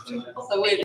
So wait,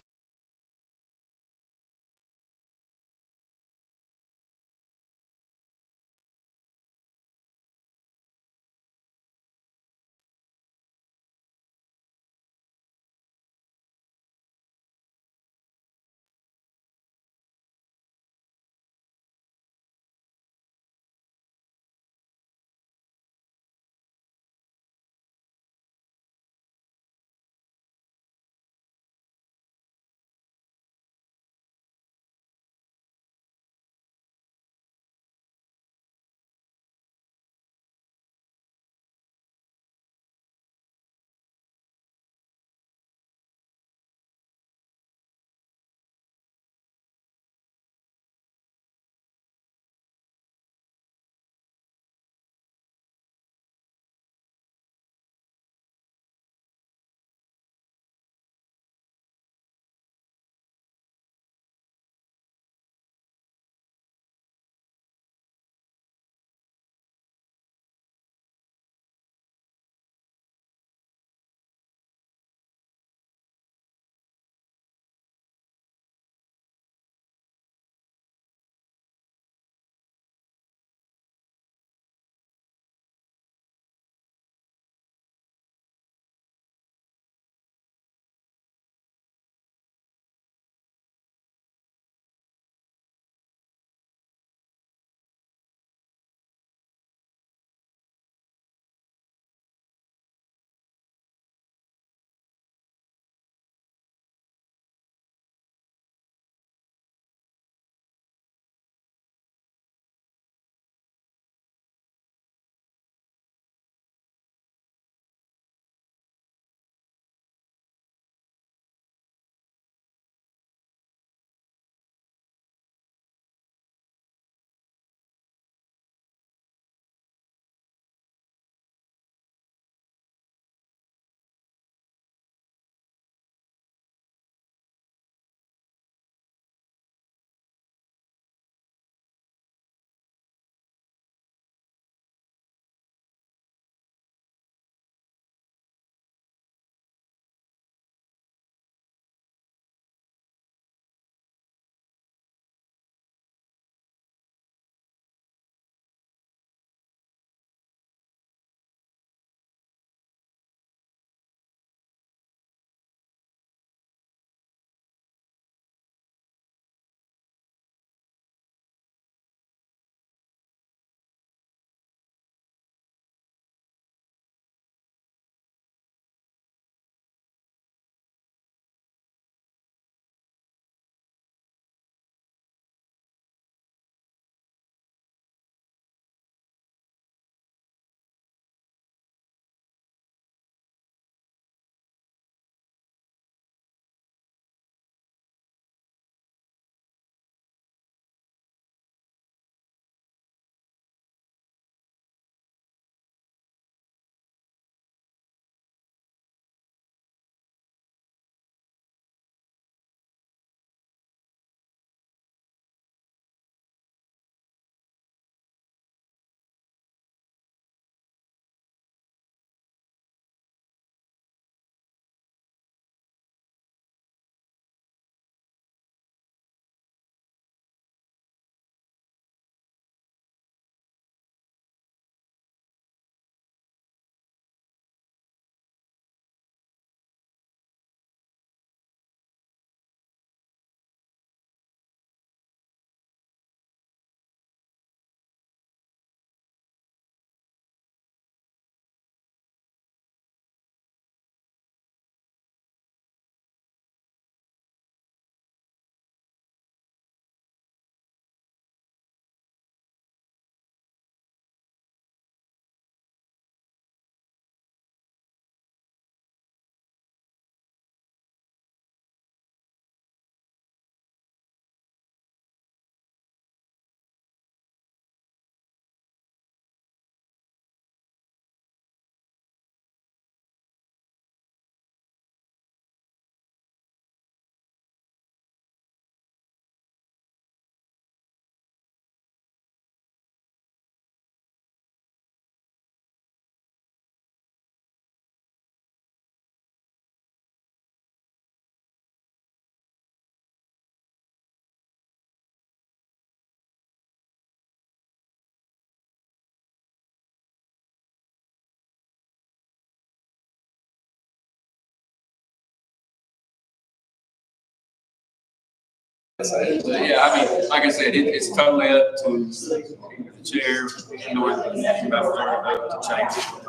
Yeah, I mean, like I said, it's totally up to the chair, to change it. All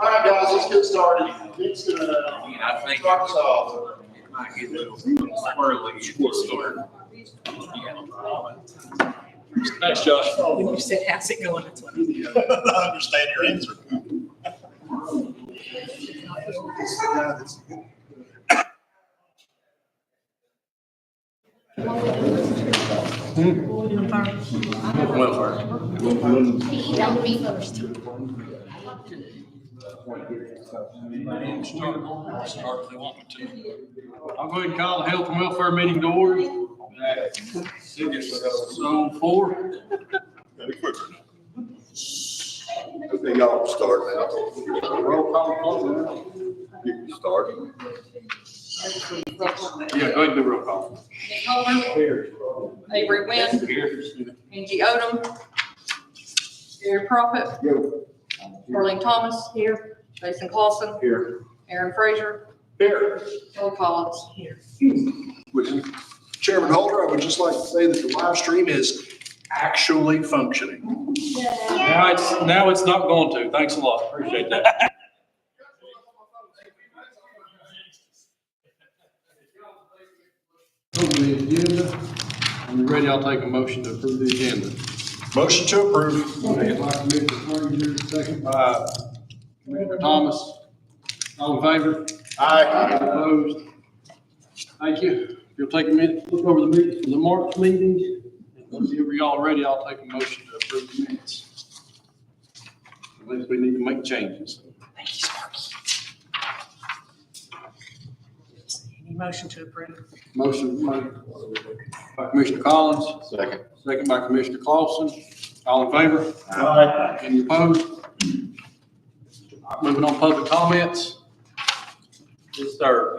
right, guys, let's get started. And I think it might get a little squirrely if you start. Thanks, Josh. When you said, how's it going? It's like, I understand your answer. That would be first. Start if they want me to. I'm going to call the health and welfare meeting to order at 6:04. Okay, y'all start now. Roll call. You can start. Yeah, go ahead and do roll call. Nick Holman, Avery Wynn, Angie Odom, Gary Prophet, Darlene Thomas, here, Jason Clausen, Here. Aaron Frazier, Here. Bill Collins. Chairman Holder, I would just like to say that the live stream is actually functioning. Now it's not going to. Thanks a lot. Appreciate that. Over the agenda. When you're ready, I'll take a motion to approve the agenda. Motion to approve. Second by Commissioner Frazier, second by Commissioner Thomas. All in favor? Aye. Opposed? Thank you. You'll take a minute, look over the minutes for the March meeting. Whenever y'all are ready, I'll take a motion to approve the minutes. Unless we need to make changes. thank you, Sparky. Any motion to approve? Motion by Commissioner Collins, Second. second by Commissioner Clausen. All in favor? Aye. Any opposed? Moving on, public comments. Yes, sir.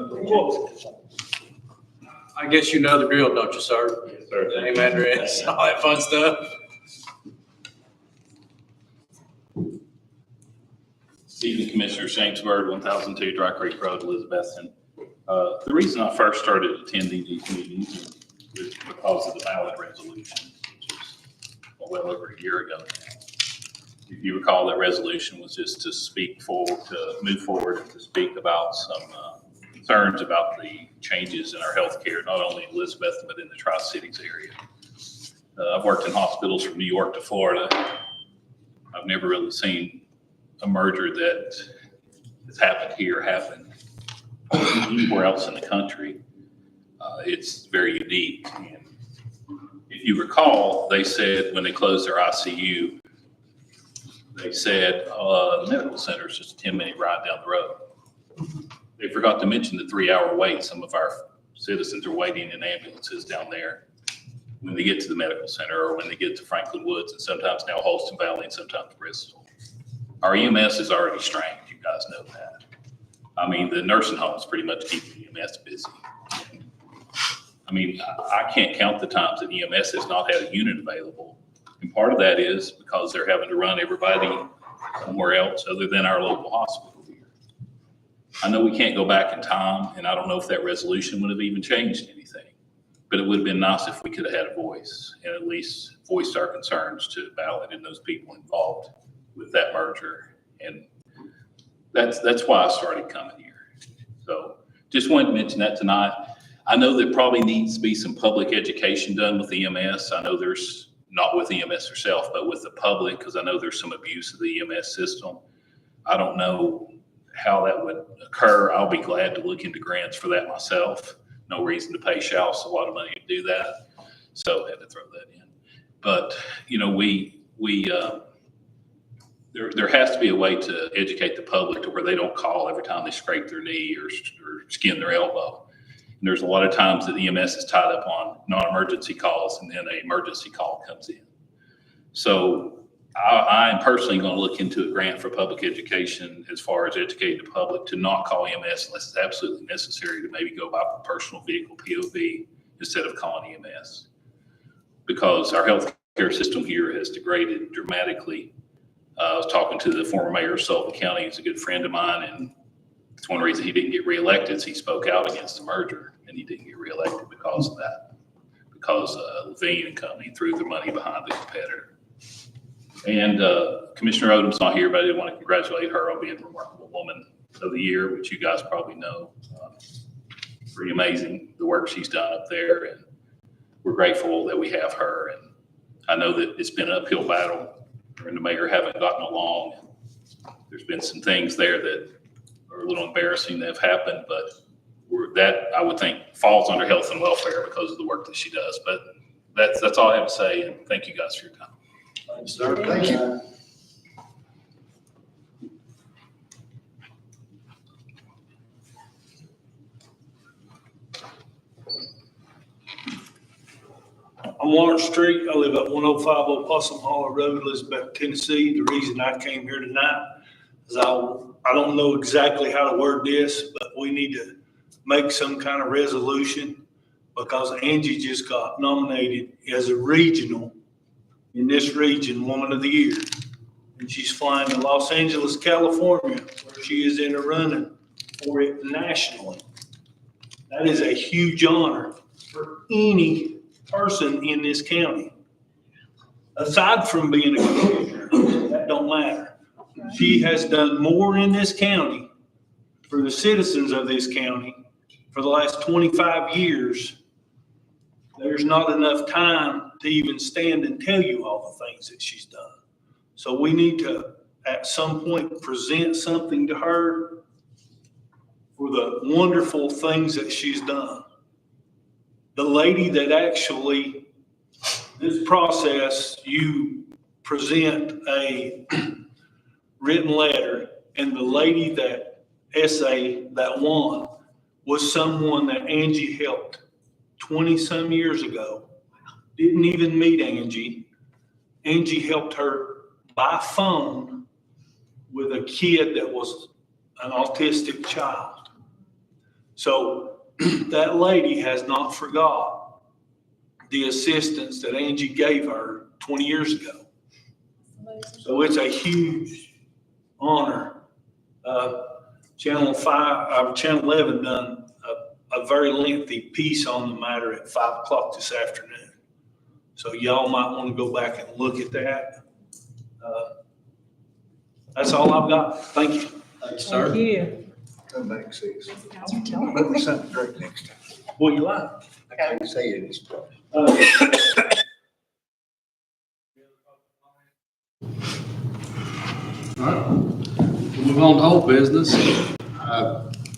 I guess you know the drill, don't you, sir? Yes, sir. Name, address, all that fun stuff. Evening, Commissioner James Bird, 1002 Dry Creek Road, Elizabethton. The reason I first started attending these meetings was because of the ballot resolution, which was well over a year ago now. If you recall, that resolution was just to move forward and to speak about some concerns about the changes in our healthcare, not only in Elizabethton, but in the Tri-Cities area. I've worked in hospitals from New York to Florida. I've never really seen a merger that has happened here happen anywhere else in the country. It's very unique. And if you recall, they said when they closed their ICU, they said the medical center is just a 10-minute ride down the road. They forgot to mention the 3-hour wait. Some of our citizens are waiting in ambulances down there when they get to the medical center or when they get to Franklin Woods and sometimes now Holston Valley and sometimes Bristol. Our EMS is already strained. You guys know that. I mean, the nursing homes pretty much keep EMS busy. I mean, I can't count the times that EMS has not had a unit available. And part of that is because they're having to run everybody somewhere else other than our local hospital here. I know we can't go back in time, and I don't know if that resolution would have even changed anything, but it would have been nice if we could have had a voice and at least voiced our concerns to ballot and those people involved with that merger. And that's why I started coming here. So just wanted to mention that tonight. I know there probably needs to be some public education done with EMS. I know there's not with EMS herself, but with the public, because I know there's some abuse of the EMS system. I don't know how that would occur. I'll be glad to look into grants for that myself. No reason to pay Schaus a lot of money to do that. So I had to throw that in. But, you know, there has to be a way to educate the public to where they don't call every time they scrape their knee or skin their elbow. And there's a lot of times that EMS is tied up on non-emergency calls and then an emergency call comes in. So I am personally going to look into a grant for public education as far as educating the public to not call EMS unless it's absolutely necessary, to maybe go by personal vehicle, POV, instead of calling EMS. Because our healthcare system here has degraded dramatically. I was talking to the former mayor of Sullivan County. He's a good friend of mine, and it's one reason he didn't get reelected is he spoke out against the merger, and he didn't get reelected because of that. because Levine and Company threw their money behind the competitor. And Commissioner Odom's not here, but I did want to congratulate her on being Remarkable Woman of the Year, which you guys probably know. Pretty amazing, the work she's done up there, and we're grateful that we have her. And I know that it's been an uphill battle. Her and the mayor haven't gotten along. There's been some things there that are a little embarrassing that have happened, but that I would think falls under health and welfare because of the work that she does. But that's all I have to say, and thank you guys for your time. Thanks, sir. Thank you. I'm Lawrence Street. I live at 105 Possum Hollow Road, Elizabeth, Tennessee. The reason I came here tonight is I don't know exactly how to word this, but we need to make some kind of resolution because Angie just got nominated as a regional in this region, Woman of the Year. And she's flying to Los Angeles, California, where she is in a running for it nationally. That is a huge honor for any person in this county. Aside from being a commissioner, that don't matter. She has done more in this county for the citizens of this county for the last 25 years. There's not enough time to even stand and tell you all the things that she's done. So we need to, at some point, present something to her for the wonderful things that she's done. The lady that actually, this process, you present a written letter, and the lady that essay that won was someone that Angie helped 20-some years ago. Didn't even meet Angie. Angie helped her by phone with a kid that was an autistic child. So that lady has not forgot the assistance that Angie gave her 20 years ago. So it's a huge honor. Channel 11 done a very lengthy piece on the matter at 5 o'clock this afternoon. So y'all might want to go back and look at that. That's all I've got. Thank you. Thanks, sir. Thank you. Come back, six. How's your telling? Put me something to drink next time. What you like? I can't say it is. All right, we'll move on to old business.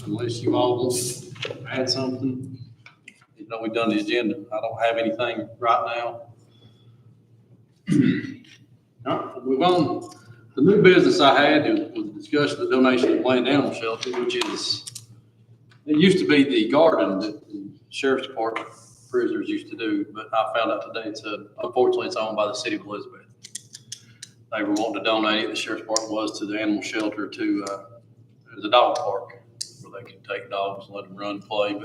Unless you all want to add something. You know, we've done the agenda. I don't have anything right now. All right, we'll move on. The new business I had was the discussion of the donation of land animal shelter, which is, it used to be the garden that the sheriff's department prisoners used to do, but I found out today unfortunately it's owned by the city of Elizabeth. They were wanting to donate it, the sheriff's department was, to the animal shelter to, there's a dog park where they can take dogs and let them run and play,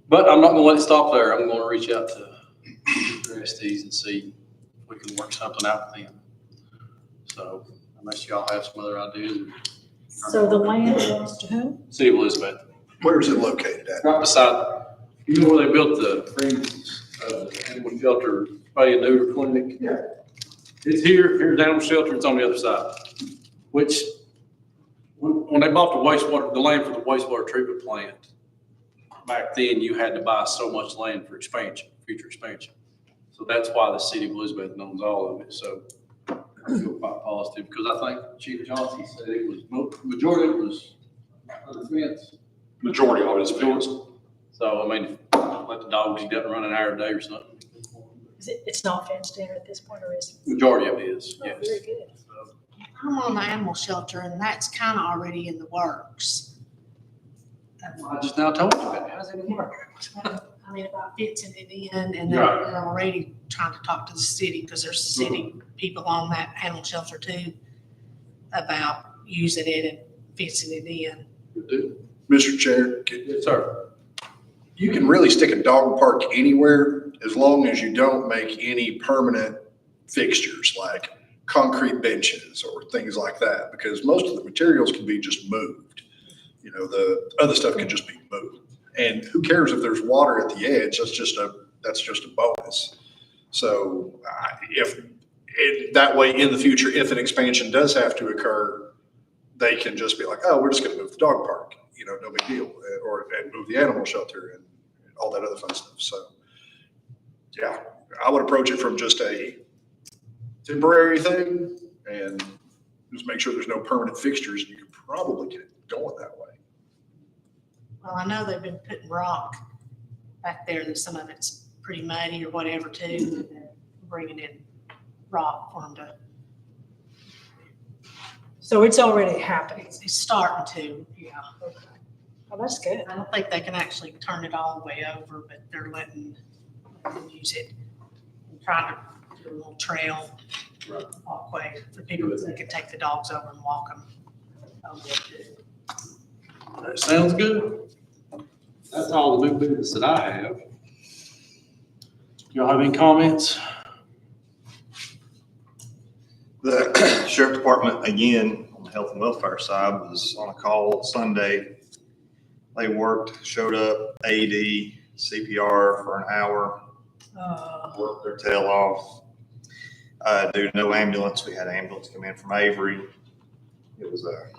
but I'm not gonna let it stop there. I'm gonna reach out to the trustees and see if we can work something out with them. So unless y'all have some other ideas. So the land belongs to whom? City of Elizabeth, Where is it located at? right beside, you know where they built the animal shelter, spay and neuter clinic? Yeah. It's here's the animal shelter, it's on the other side, which when they bought the land for the wastewater treatment plant, back then you had to buy so much land for expansion, future expansion. So that's why the city of Elizabeth owns all of it. So I feel quite positive because I think Chief Johnson said it was, majority of it was under the fence. Majority of it is fenced. So, I mean, let the dogs eat up and run an hour a day or something. It's not fenced in at this point, or is it? Majority of it is, Oh, yes. very good. I'm on the animal shelter and that's kind of already in the works. I just now told you that. How's it work? I mean, about fixing it in and Right. they're already trying to talk to the city because there's city people on that animal shelter too about using it and fixing it in. Good deal. Mr. Chair, Yes, sir. you can really stick a dog park anywhere as long as you don't make any permanent fixtures like concrete benches or things like that, because most of the materials can be just moved. You know, the other stuff can just be moved. And who cares if there's water at the edge? That's just a that's just a bonus. So that way in the future, if an expansion does have to occur, they can just be like, oh, we're just going to move the dog park, no big deal, and move the animal shelter and all that other fun stuff. So, yeah, I would approach it from just a temporary thing and just make sure there's no permanent fixtures. You can probably get it going that way. Well, I know they've been putting rock back there and some of it's pretty muddy or whatever too. And they're bringing in rock for them to, So it's already happening. it's starting to, yeah. Oh, that's good. I don't think they can actually turn it all the way over, but they're letting them use it. And trying to do a little trail walkway for people that can take the dogs over and walk them. That sounds good. That's all the new business that I have. Y'all have any comments? The sheriff department, again, on the health and welfare side, was on a call Sunday. They worked, showed up, AED, CPR for an hour, worked their tail off. Due to no ambulance, we had an ambulance come in from Avery. It was a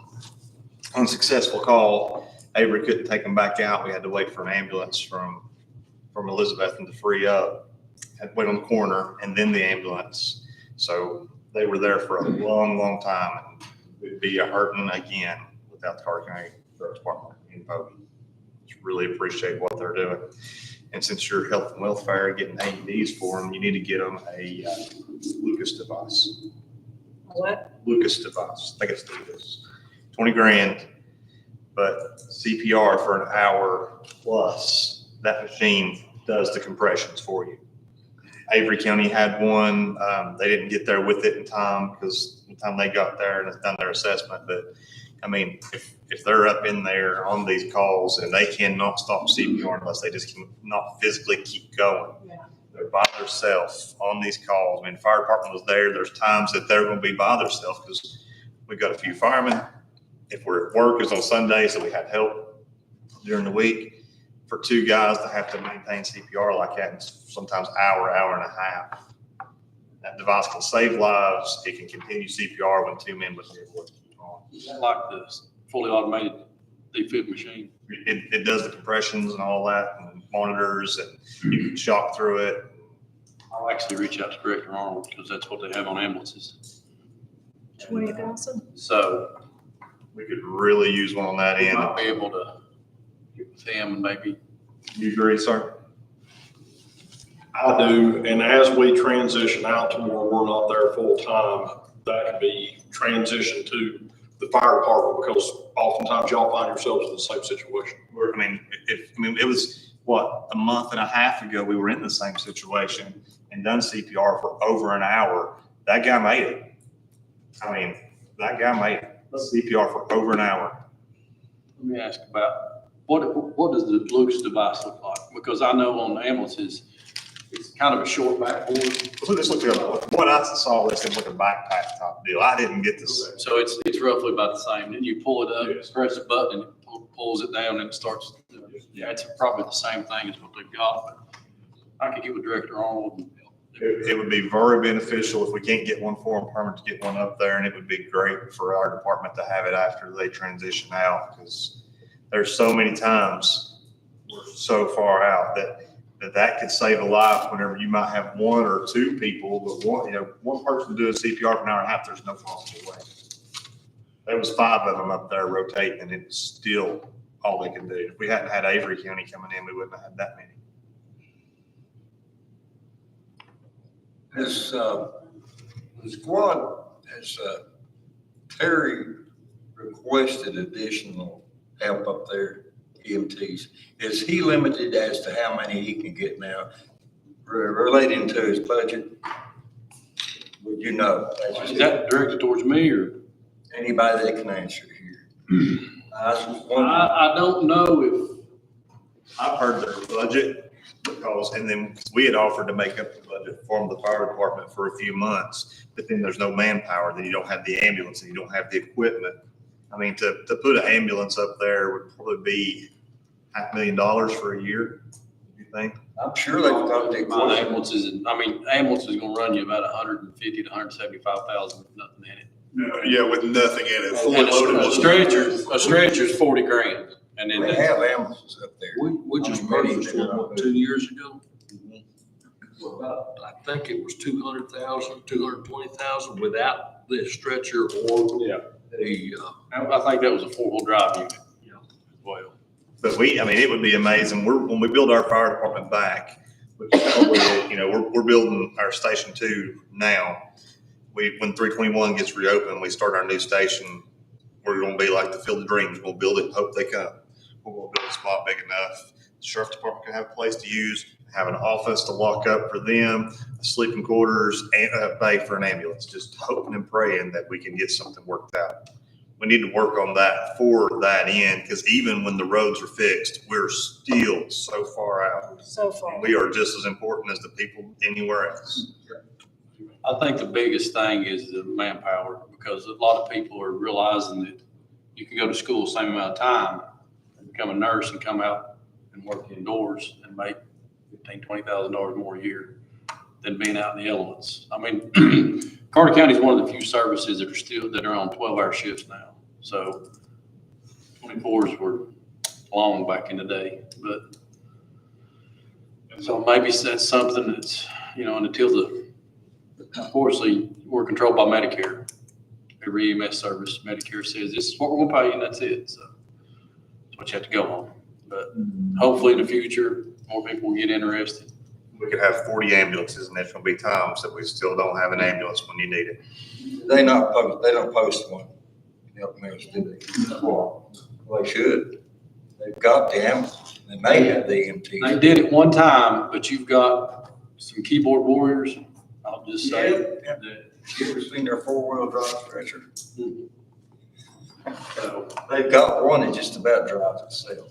unsuccessful call. Avery couldn't take them back out. We had to wait for an ambulance from Elizabethton to free up. Had to wait on the corner and then the ambulance. So they were there for a long, long time. And we'd be hurting again without the Carter County Sheriff's Department info. Just really appreciate what they're doing. And since you're health and welfare getting AEDs for them, you need to get them a Lucas device. What? Lucas device. I think it's Lucas. 20 grand, but CPR for an hour plus, that machine does the compressions for you. Avery County had one. They didn't get there with it in time because the time they got there and it's done their assessment. But I mean, if they're up in there on these calls and they cannot stop CPR unless they just cannot physically keep going. Yeah. They're by themselves on these calls. I mean, the fire department was there. There's times that they're going to be by themselves because we got a few firemen. If we're at work, it's on Sundays, so we had help during the week. For two guys to have to maintain CPR like that, and sometimes hour and a half. That device can save lives. It can continue CPR when two men with their work keep on. Is that like the fully automated defib machine? It does the compressions and all that, and monitors, and you can shock through it. I'll actually reach out to Director Arnold because that's what they have on ambulances. 20,000? So We could really use one on that we end. might be able to get with him and maybe. You agree, sir? I do, and as we transition out to where we're not there full time, that can be transitioned to the fire department because oftentimes y'all find yourselves in the same situation. I mean, it was what, a month and a half ago, we were in the same situation and done CPR for over an hour. That guy made it. I mean, that guy made it. CPR for over an hour. Let me ask about, what does the Lucas device look like? Because I know on the ambulances, it's kind of a short backboard. So this looks like, what I saw, this looked like a backpack type deal. I didn't get this. So it's roughly about the same. Then you pull it up, press a button, and it pulls it down and it starts. Yeah, it's probably the same thing as what they've got, but I could get with Director Arnold. And It would be very beneficial if we can't get one for them permanent to get one up there, and it would be great for our department to have it after they transition out, because there's so many times we're so far out that could save a life whenever you might have one or two people, but one person doing CPR for an hour and a half, there's no possible way. There was 5 of them up there rotating, and it's still all they can do. If we hadn't had Avery County coming in, we wouldn't have had that many. Has the squad, has Terry requested additional help up there, EMTs? Is he limited as to how many he can get now relating to his budget? Would you know? is that directed towards me or? Anybody that can answer here? I was just wondering. I don't know if. I've heard their budget and then we had offered to make up the budget for the fire department for a few months, but then there's no manpower, then you don't have the ambulance and you don't have the equipment. I mean, to put an ambulance up there would probably be $500,000 for a year. you think? I'm sure they've got the My equipment. ambulance is, ambulance is gonna run you about 150 to 175,000 with nothing in it. Yeah, with nothing in it, fully And loaded. a stretcher's 40 grand. And then They have ambulances up there. We just purchased one, what, 2 years ago? For about, I think it was 200,000, 220,000 without the stretcher or Yeah. the, I think that was a 4-wheel drive unit, you know, as well. But it would be amazing. When we build our fire department back, which is probably, we're building our Station 2 now. When 321 gets reopened, we start our new station, we're gonna be like the Field of Dreams. We'll build it, hope they come. We're gonna build a spot big enough. The sheriff's department can have a place to use, have an office to lock up for them, sleeping quarters, and a bay for an ambulance, just hoping and praying that we can get something worked out. We need to work on that for that end, because even when the roads are fixed, we're still so far out. So far. We are just as important as the people anywhere else. I think the biggest thing is the manpower, because a lot of people are realizing that you can go to school the same amount of time and become a nurse and come out and work indoors and make $15,000, $20,000 more a year than being out in the elements. I mean, Carter County is one of the few services that are on 12-hour shifts now. So 24s were long back in the day, but so maybe that's something that's, and unfortunately, we're controlled by Medicare. Every EMS service, Medicare says, this is what we're gonna pay you, and that's it. So that's what you have to go on. But hopefully in the future, more people will get interested. We could have 40 ambulances, and there's gonna be times that we still don't have an ambulance when you need it. They don't post one. Help me, do they? Well, they should. They've got the ambulance. They may have the They EMTs. did it one time, but you've got some keyboard warriors. I'll just say Yeah. that. You ever seen their 4-wheel drive stretcher? So, They've got one that just about drives itself.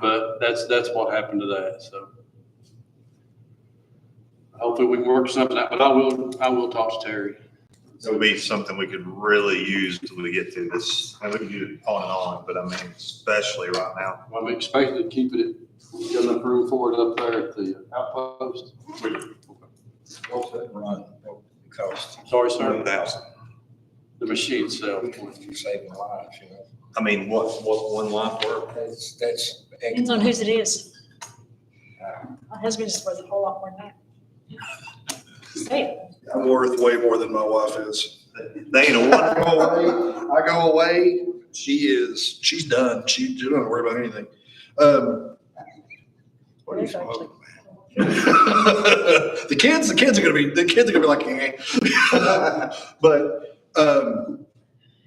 but that's what happened to that. So hopefully we can work something out, but I will talk to Terry. It would be something we could really use until we get through this. And we can do it on and on, but I mean, especially right now. I'm expecting to keep it, we got enough room for it up there at the outpost. What's that run? Cost. Sorry, sir. 1,000. The machine itself. You're saving lives, you know. I mean, what one life worth? That's. Depends on whose it is. My husband's is worth a whole lot more than that. Say it. I'm worth way more than my wife is. They ain't a one. I go away, she's done. She doesn't worry about anything. What are you smoking, The kids are gonna be like, eh. But,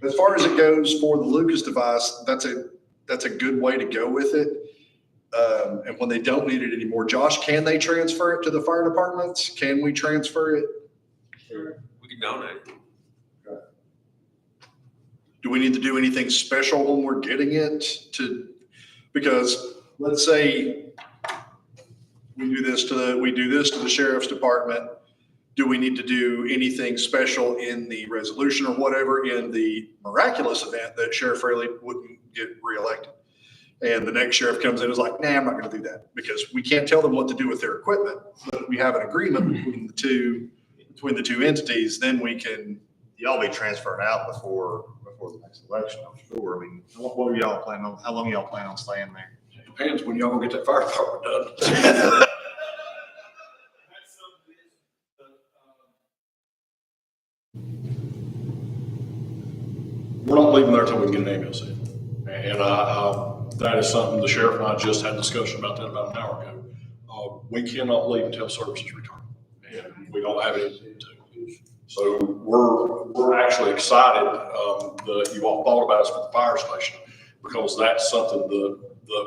as far as it goes for the Lucas device, that's a good way to go with it. And when they don't need it anymore, Josh, can they transfer it to the fire departments? Can we transfer it? we can donate. Do we need to do anything special when we're getting it because let's say we do this to the sheriff's department. Do we need to do anything special in the resolution or whatever in the miraculous event that Sheriff Fraley wouldn't get reelected? And the next sheriff comes in and is like, nah, I'm not going to do that because we can't tell them what to do with their equipment. But we have an agreement between the two entities, then we can. Y'all be transferred out before the next election, I'm sure. I mean, what are y'all planning on? How long y'all plan on staying there? Depends when y'all gonna get that fire department done. We're not leaving there until we can get an ambulance in. And that is something the sheriff and I just had a discussion about that about an hour ago. We cannot leave until services return, and we don't have anything to. So we're actually excited that you all thought about us for the fire station, because that's something that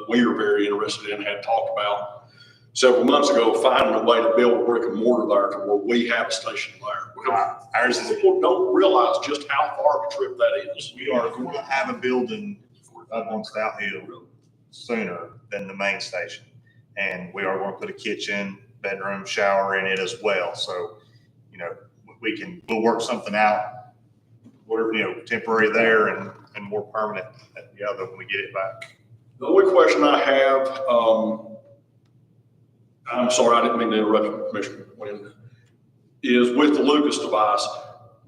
we are very interested in, had talked about several months ago, finding a way to build a brick and mortar there to where we have a station there. Ours is, People don't realize just how far of a trip that is. we are going to have a building up on Stout Hill sooner than the main station. And we are going to put a kitchen, bedroom, shower in it as well. So, we'll work something out, whatever, temporary there and more permanent at the other when we get it back. The only question I have, I'm sorry, I didn't mean to interrupt you, Commissioner Wynn, is with the Lucas device,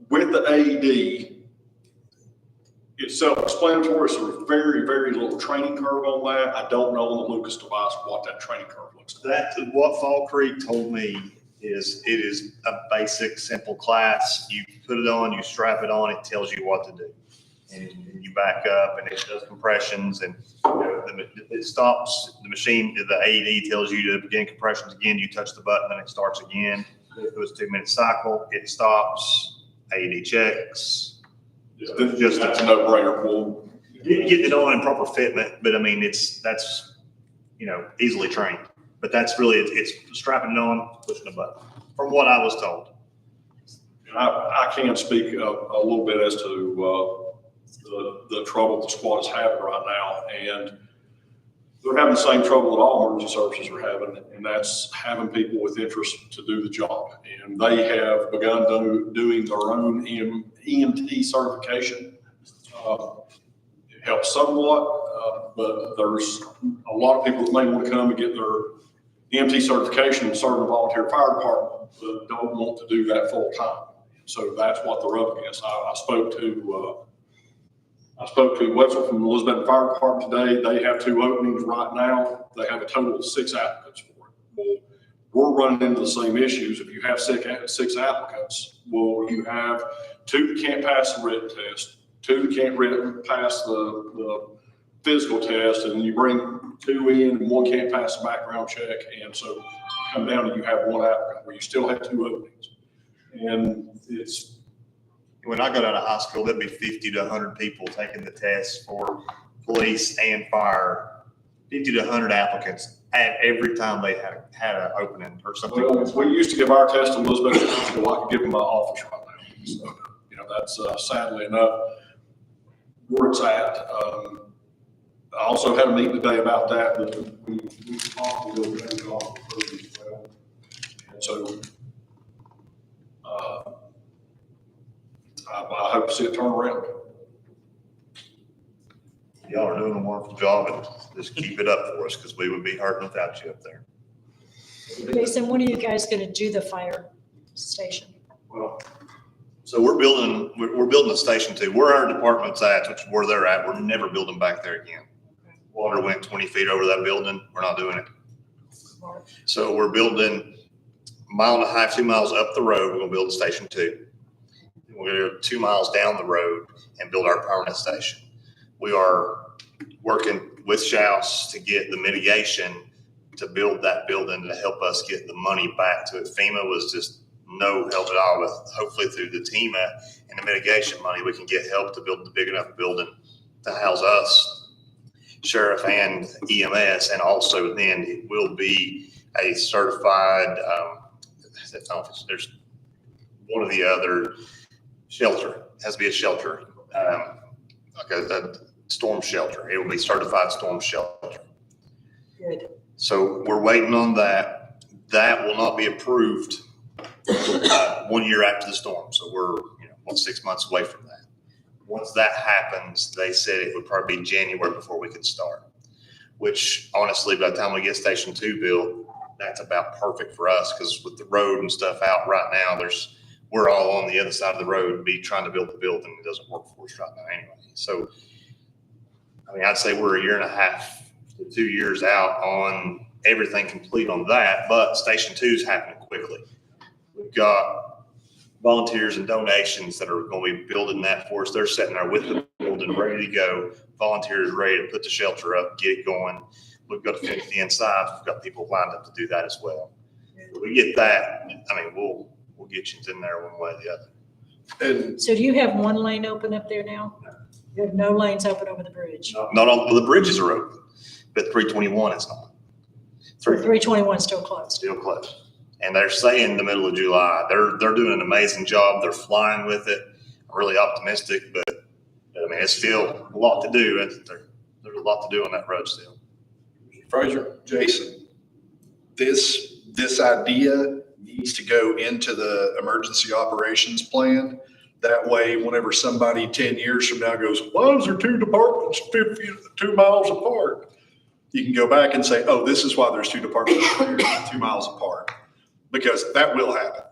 with the AED, it's self-explanatory, so there's very, very little training curve on that. I don't know on the Lucas device what that training curve looks like. What Fall Creek told me is it is a basic, simple class. You put it on, you strap it on, it tells you what to do. And you back up and it does compressions and it stops the machine. The AED tells you to begin compressions again. You touch the button and it starts again. It goes 2-minute cycle. It stops. AED checks. Just That's a no-brainer. Well, getting it on in proper fitment, but I mean, that's easily trained. But that's really, it's strapping it on, pushing a button, from what I was told. I can speak a little bit as to the trouble the squad is having right now. And they're having the same trouble that all emergency services are having, and that's having people with interest to do the job. And they have begun doing their own EMT certification. It helps somewhat, but there's a lot of people that may want to come and get their EMT certification and serve in a volunteer fire department, but don't want to do that full time. So that's what they're up against. I spoke to Wetzel from the Elizabeth Fire Department today. They have 2 openings right now. They have a total of 6 applicants for it. Well, we're running into the same issues. If you have 6 applicants, well, you have 2 that can't pass the written test, 2 that can't pass the physical test, and then you bring 2 in and 1 can't pass the background check. And so come down and you have 1 applicant where you still have 2 openings. And it's, when I got out of high school, there'd be 50 to 100 people taking the test for police and fire, 50 to 100 applicants at every time they had an opening or something. well, we used to give our test to Elizabeth High School. I could give them my office right now. So, that's sadly enough where it's at. I also had a meeting today about that, but we talked a little bit about it as well. And so, I hope to see it turn around. Y'all are doing a wonderful job, and just keep it up for us, because we would be hurting without you up there. Jason, when are you guys gonna do the fire station? Well, so we're building a station 2. Where our department's at, which is where they're at, we're never building back there again. Water went 20 feet over that building. We're not doing it. So we're building 1.5 miles, 2 miles up the road. We're gonna build station 2. We're gonna go 2 miles down the road and build our permanent station. We are working with Shouse to get the mitigation to build that building to help us get the money back to it. FEMA was just no help at all. With hopefully through the TEMA and the mitigation money, we can get help to build the big enough building to house us, sheriff and EMS, and also then it will be a certified, there's one or the other shelter, it has to be a shelter, like a storm shelter. It will be certified storm shelter. Good. So we're waiting on that. That will not be approved 1 year after the storm. So we're 6 months away from that. Once that happens, they said it would probably be January before we could start, which honestly, by the time we get station 2 built, that's about perfect for us, because with the road and stuff out right now, we're all on the other side of the road, be trying to build the building. It doesn't work for us right now anyway. So, I'd say we're 1.5 to 2 years out on everything complete on that, but station 2 is happening quickly. We've got volunteers and donations that are going to be building that for us. They're sitting there with the building ready to go. Volunteers ready to put the shelter up, get it going. We've got to finish the inside. We've got people lined up to do that as well. If we get that, we'll get you in there one way or the other. And So do you have 1 lane open up there now? You have no lanes open over the bridge? Not all the bridges are open, but 321 is not. 321 still closed? Still closed. And they're saying the middle of July. They're doing an amazing job. They're flying with it. I'm really optimistic, but it's still a lot to do. There's a lot to do on that road still. Fraser, Jason, this idea needs to go into the emergency operations plan. That way, whenever somebody 10 years from now goes, why is there 2 departments 2 miles apart? you can go back and say, oh, this is why there's two departments 2 miles apart, because that will happen.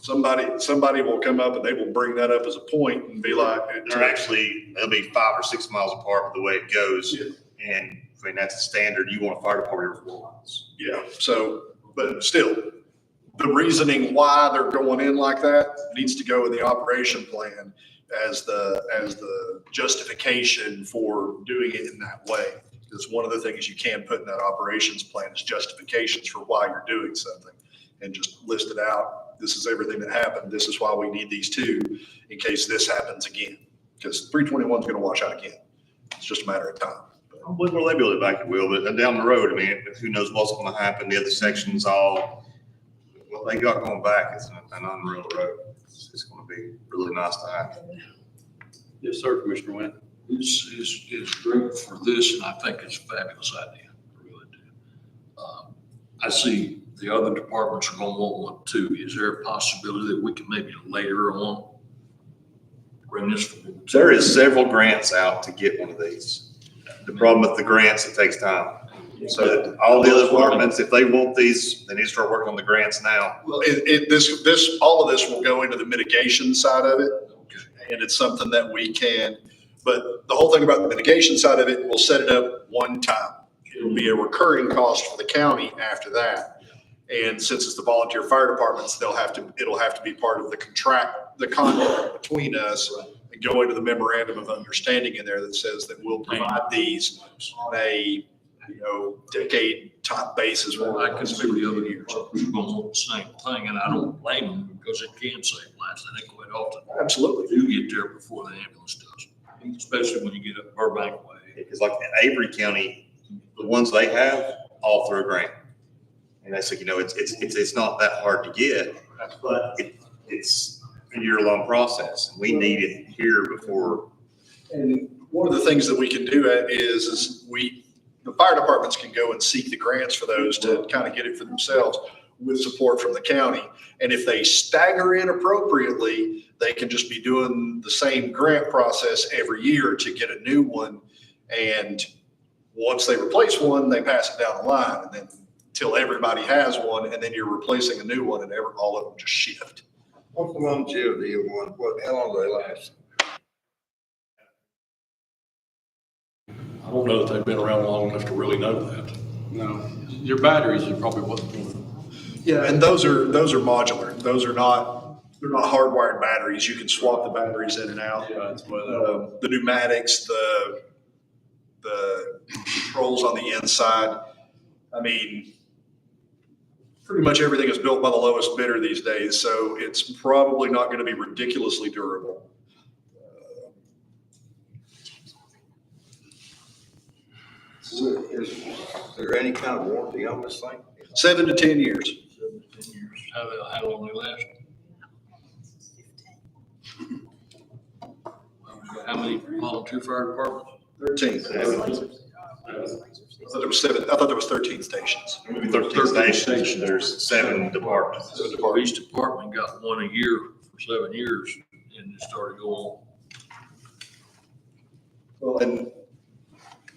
Somebody will come up and they will bring that up as a point and be like. They're actually, they'll be 5 or 6 miles apart with the way it goes. Yeah. And I mean, that's a standard. You want a fire department every 4 miles. Yeah, so, but still, the reasoning why they're going in like that needs to go in the operation plan as the justification for doing it in that way. Because one of the things you can put in that operations plan is justifications for why you're doing something, and just list it out. This is everything that happened. This is why we need these two in case this happens again. Because 321 is going to wash out again. It's just a matter of time. When will they build it back? It will, but down the road, I mean, who knows what's going to happen? The other section's all, what they got going back is an unreal road. It's going to be really nice to have. Yes, sir, Commissioner Wynn. This is great for this, and I think it's a fabulous idea. I really do. I see the other departments are gonna want one too. Is there a possibility that we can maybe later on bring this? There is several grants out to get one of these. The problem with the grants, it takes time. So that all the other departments, if they want these, they need to start working on the grants now. Well, all of this will go into the mitigation side of it. And it's something that we can, but the whole thing about the mitigation side of it, we'll set it up one time. It'll be a recurring cost for the county after that. And since it's the volunteer fire departments, it'll have to be part of the contract between us, and go into the memorandum of understanding in there that says that we'll provide these on a, decade top basis. I can see the other departments are gonna want the same thing, and I don't blame them because it can save lives, and they quite often Absolutely. do get there before the ambulance does, especially when you get up Burbank way. Because like in Avery County, the ones they have, all through a grant. And I said, it's not that hard to get, but it's a year-long process. And we need it here before. And one of the things that we can do is the fire departments can go and seek the grants for those to kind of get it for themselves with support from the county. And if they stagger in appropriately, they can just be doing the same grant process every year to get a new one. And once they replace one, they pass it down the line, and then until everybody has one, and then you're replacing a new one, and all of them just shift. What's the longevity of one? How long do they last? I don't know that they've been around long enough to really know that. No, your batteries are probably what. Yeah, and those are modular. They're not hardwired batteries. You can swap the batteries in and out. Yeah, that's what. The pneumatics, the controls on the inside. I mean, pretty much everything is built by the lowest bidder these days, so it's probably not going to be ridiculously durable. Is there any kind of warranty on this thing? 7 to 10 years. 7 to 10 years. How long they last? How many volunteer fire departments? 13. I thought there was 7. I thought there was 13 stations. 13 stations, there's 7 departments. Each department got one a year for 7 years, and it started going. Well, and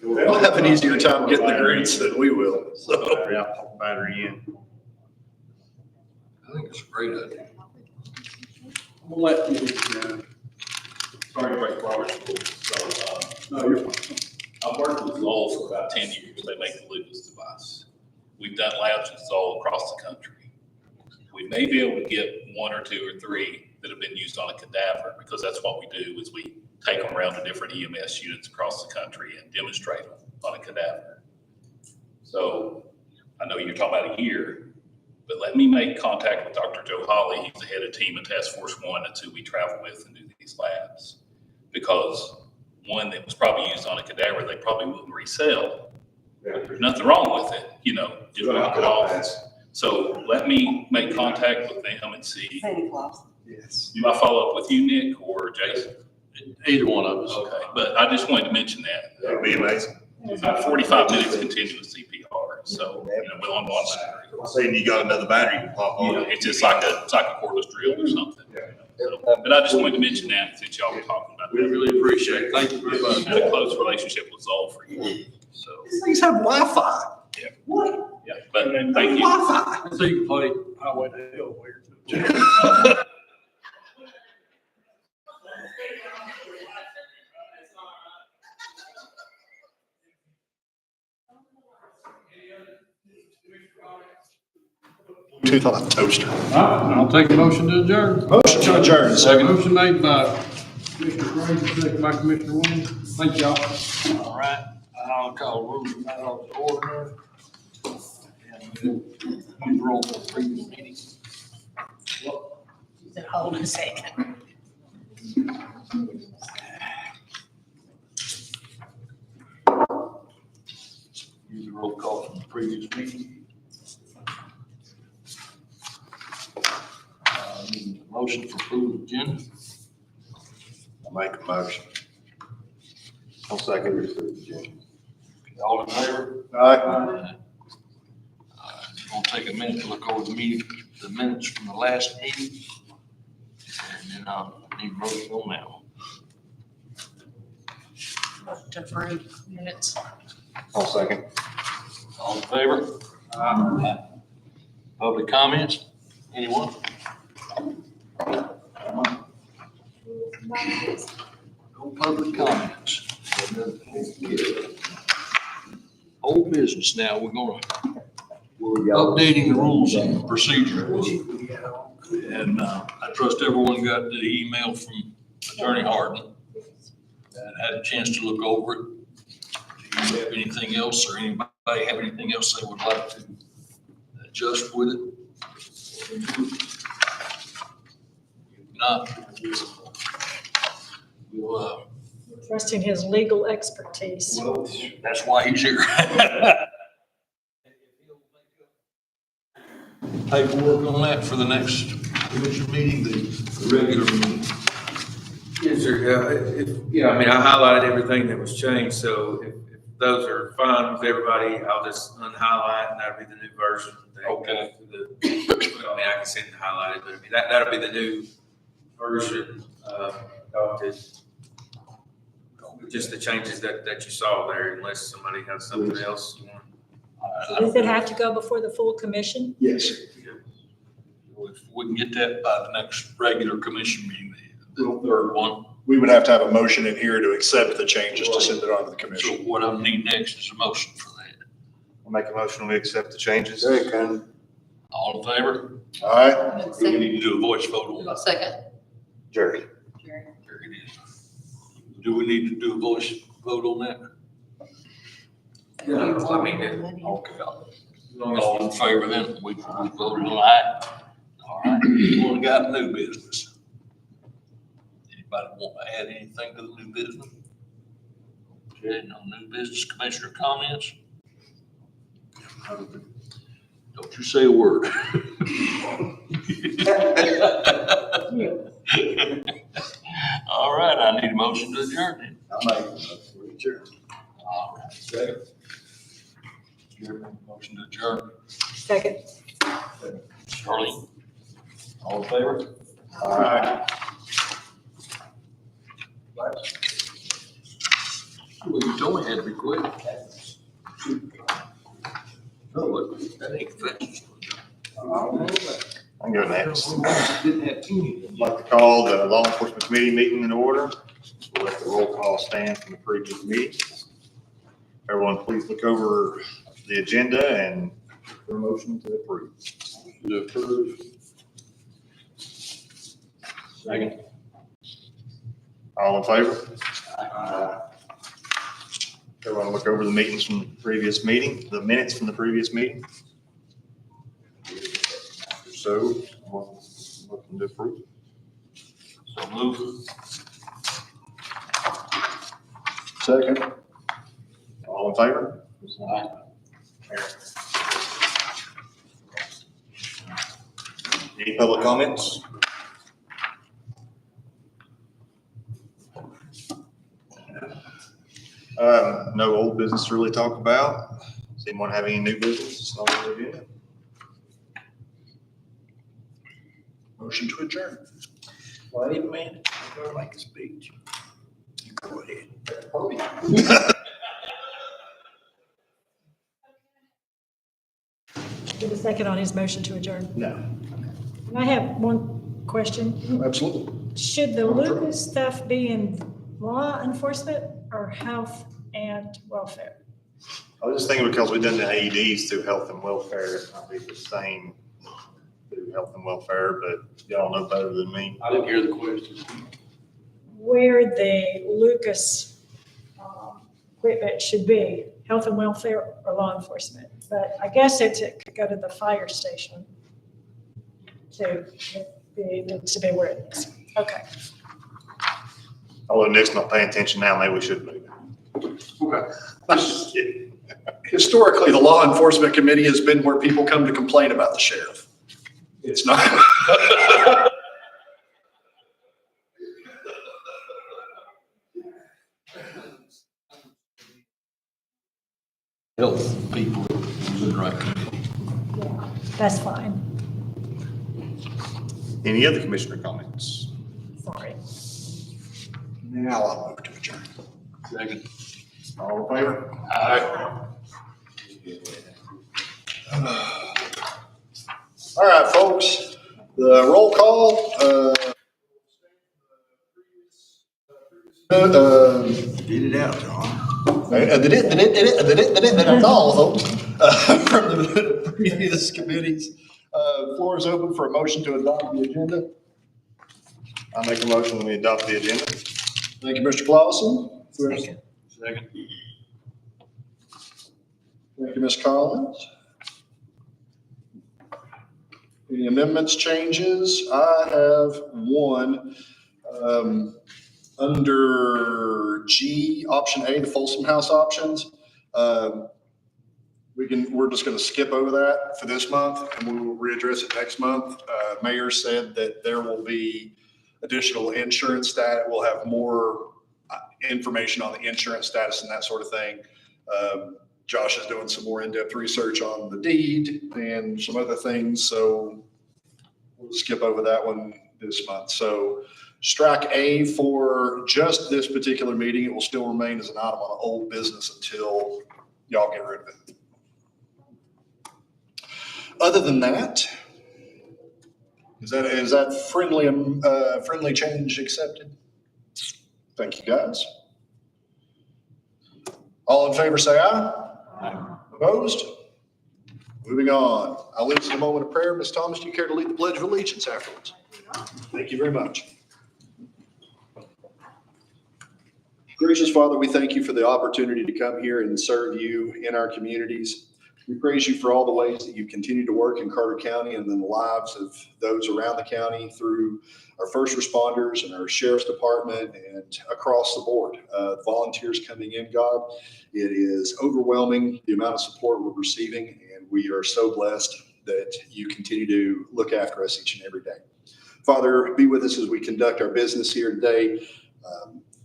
they'll have an easier time getting the grants than we will. So. Battery out, pop the battery in. I think it's a great idea. I'm gonna let you, Sorry to break Robert's rules. So, no, you're fine. I've worked with Zoll for about 10 years. They make the Lucas device. We've done labs with Zoll across the country. We may be able to get 1 or 2 or 3 that have been used on a cadaver, because that's what we do is we take them around to different EMS units across the country and demonstrate them on a cadaver. So I know you're talking about a year, but let me make contact with Dr. Joe Hawley. He's the head of team in Task Force 1. That's who we travel with and do these labs. Because one that was probably used on a cadaver, they probably wouldn't resell. There's nothing wrong with it, just knock it off. So let me make contact with them and see. Yes. Do I follow up with you, Nick, or Jason? Either one of us. Okay, but I just wanted to mention that. That'd be amazing. About 45 minutes continuous CPR, so, we're on one battery. Saying you got another battery you can pop on. It's just like a cordless drill or something. So, but I just wanted to mention that since y'all were talking about We that. really appreciate it. Thank you very much. Had a close relationship with Zoll for years. So, These things have Wi-Fi. Yeah. What? yeah, but thank you. Wi-Fi. So you can play Highway to Hell where. Tooth on a toaster. All right, I'll take a motion to adjourn. Motion to adjourn. Second. Motion made by Commissioner Frazier, second by Commissioner Williams. Thank y'all. All right, I'll call rules of matter to order. And we roll for the previous meeting. Hold a second. Use the roll call from the previous meeting. Need a motion for approval of agenda. I'll make a motion. I'll second it. All in favor? Aye. It's gonna take a minute to look over the minutes from the last meeting. And then I'll need a motion on that one. Motion to approve minutes. I'll second. All in favor? Public comments? Anyone? No public comments. Old business now, we're updating the rules and procedures. And I trust everyone got the email from Attorney Harden and had a chance to look over it. Do you have anything else, or anybody have anything else they would like to adjust with it? If not, we'll, Trusting his legal expertise. well, that's why he's here. Paperwork on that for the next commission meeting, the regular meeting. Yes, sir. I mean, I highlighted everything that was changed, so if those are fine with everybody, I'll just unhighlight and that'll be the new version. Okay. Well, I mean, I can send it highlighted, but I mean, that'll be the new version, adopted. Just the changes that you saw there, unless somebody has something else you want. Does it have to go before the full commission? Yes. If we can get that by the next regular commission meeting, the third one. We would have to have a motion in here to accept the changes to send it on to the So commission. what I need next is a motion for that. I'll make a motion, we accept the changes. All in favor? All right. Do we need to do a voice vote on that? Second. Jerry. There it is. Do we need to do a voice vote on that? Yeah, I mean, Okay. All in favor then, we voted aye. All right, anyone got new business? Anybody want to add anything to the new business? Okay, no new business, commissioner comments? Don't you say a word. All right, I need a motion to adjourn then. I'll make a motion to adjourn. All right. Second. Motion to adjourn. Second. Charlene, all in favor? All right. Well, you told me it had to be quick. No, look, that ain't fast. I can go next. Didn't have any. I'd like to call the law enforcement committee meeting in order. We'll let the roll call stand from the previous meeting. Everyone, please look over the agenda and for a motion to approve. To approve. Second. All in favor? Everyone look over the meetings from the previous meeting, the minutes from the previous meeting. So, looking to approve. So move. Second. All in favor? Aye. Any public comments? No old business to really talk about. Does anyone have any new business? It's not on the agenda. Motion to adjourn. Wait a minute, I'm gonna make a speech. Go ahead. give a second on his motion to adjourn? No. And I have one question. Absolutely. Should the Lucas stuff be in law enforcement or health and welfare? I was just thinking because we've done the AEDs through health and welfare, it might be the same through health and welfare, but y'all know better than me. I didn't hear the question. Where the Lucas equipment should be, health and welfare or law enforcement? But I guess it could go to the fire station to be where it is. Okay. Although Nick's not paying attention now, maybe we should move it. Okay. Historically, the law enforcement committee has been where people come to complain about the sheriff. It's not. Health people in the right committee. Yeah, that's fine. Any other commissioner comments? Sorry. Now I'll move to adjourn. Second. All in favor? All right, folks, the roll call, Get it out, John. that's all, folks, from the previous committees. Floor is open for a motion to adopt the agenda. I make a motion that we adopt the agenda. Thank you, Mr. Clausen. Second. Thank you, Ms. Collins. Any amendments, changes? I have one. Under G, option A, the Folsom House options. We're just gonna skip over that for this month and we will readdress it next month. Mayor said that there will be additional insurance stat. We'll have more information on the insurance status and that sort of thing. Josh is doing some more in-depth research on the deed and some other things, so we'll skip over that one this month. So strike A for just this particular meeting. It will still remain as an item on old business until y'all get rid of it. Other than that, is that friendly change accepted? Thank you, guys. All in favor, say aye. Opposed? Moving on. I'll leave us in a moment of prayer. Ms. Thomas, do you care to lead the Pledge of Allegiance afterwards? Thank you very much. Gracious Father, we thank you for the opportunity to come here and serve you in our communities. We praise you for all the ways that you continue to work in Carter County and in the lives of those around the county through our first responders and our sheriff's department and across the board. Volunteers coming in, God, it is overwhelming the amount of support we're receiving, and we are so blessed that you continue to look after us each and every day. Father, be with us as we conduct our business here today.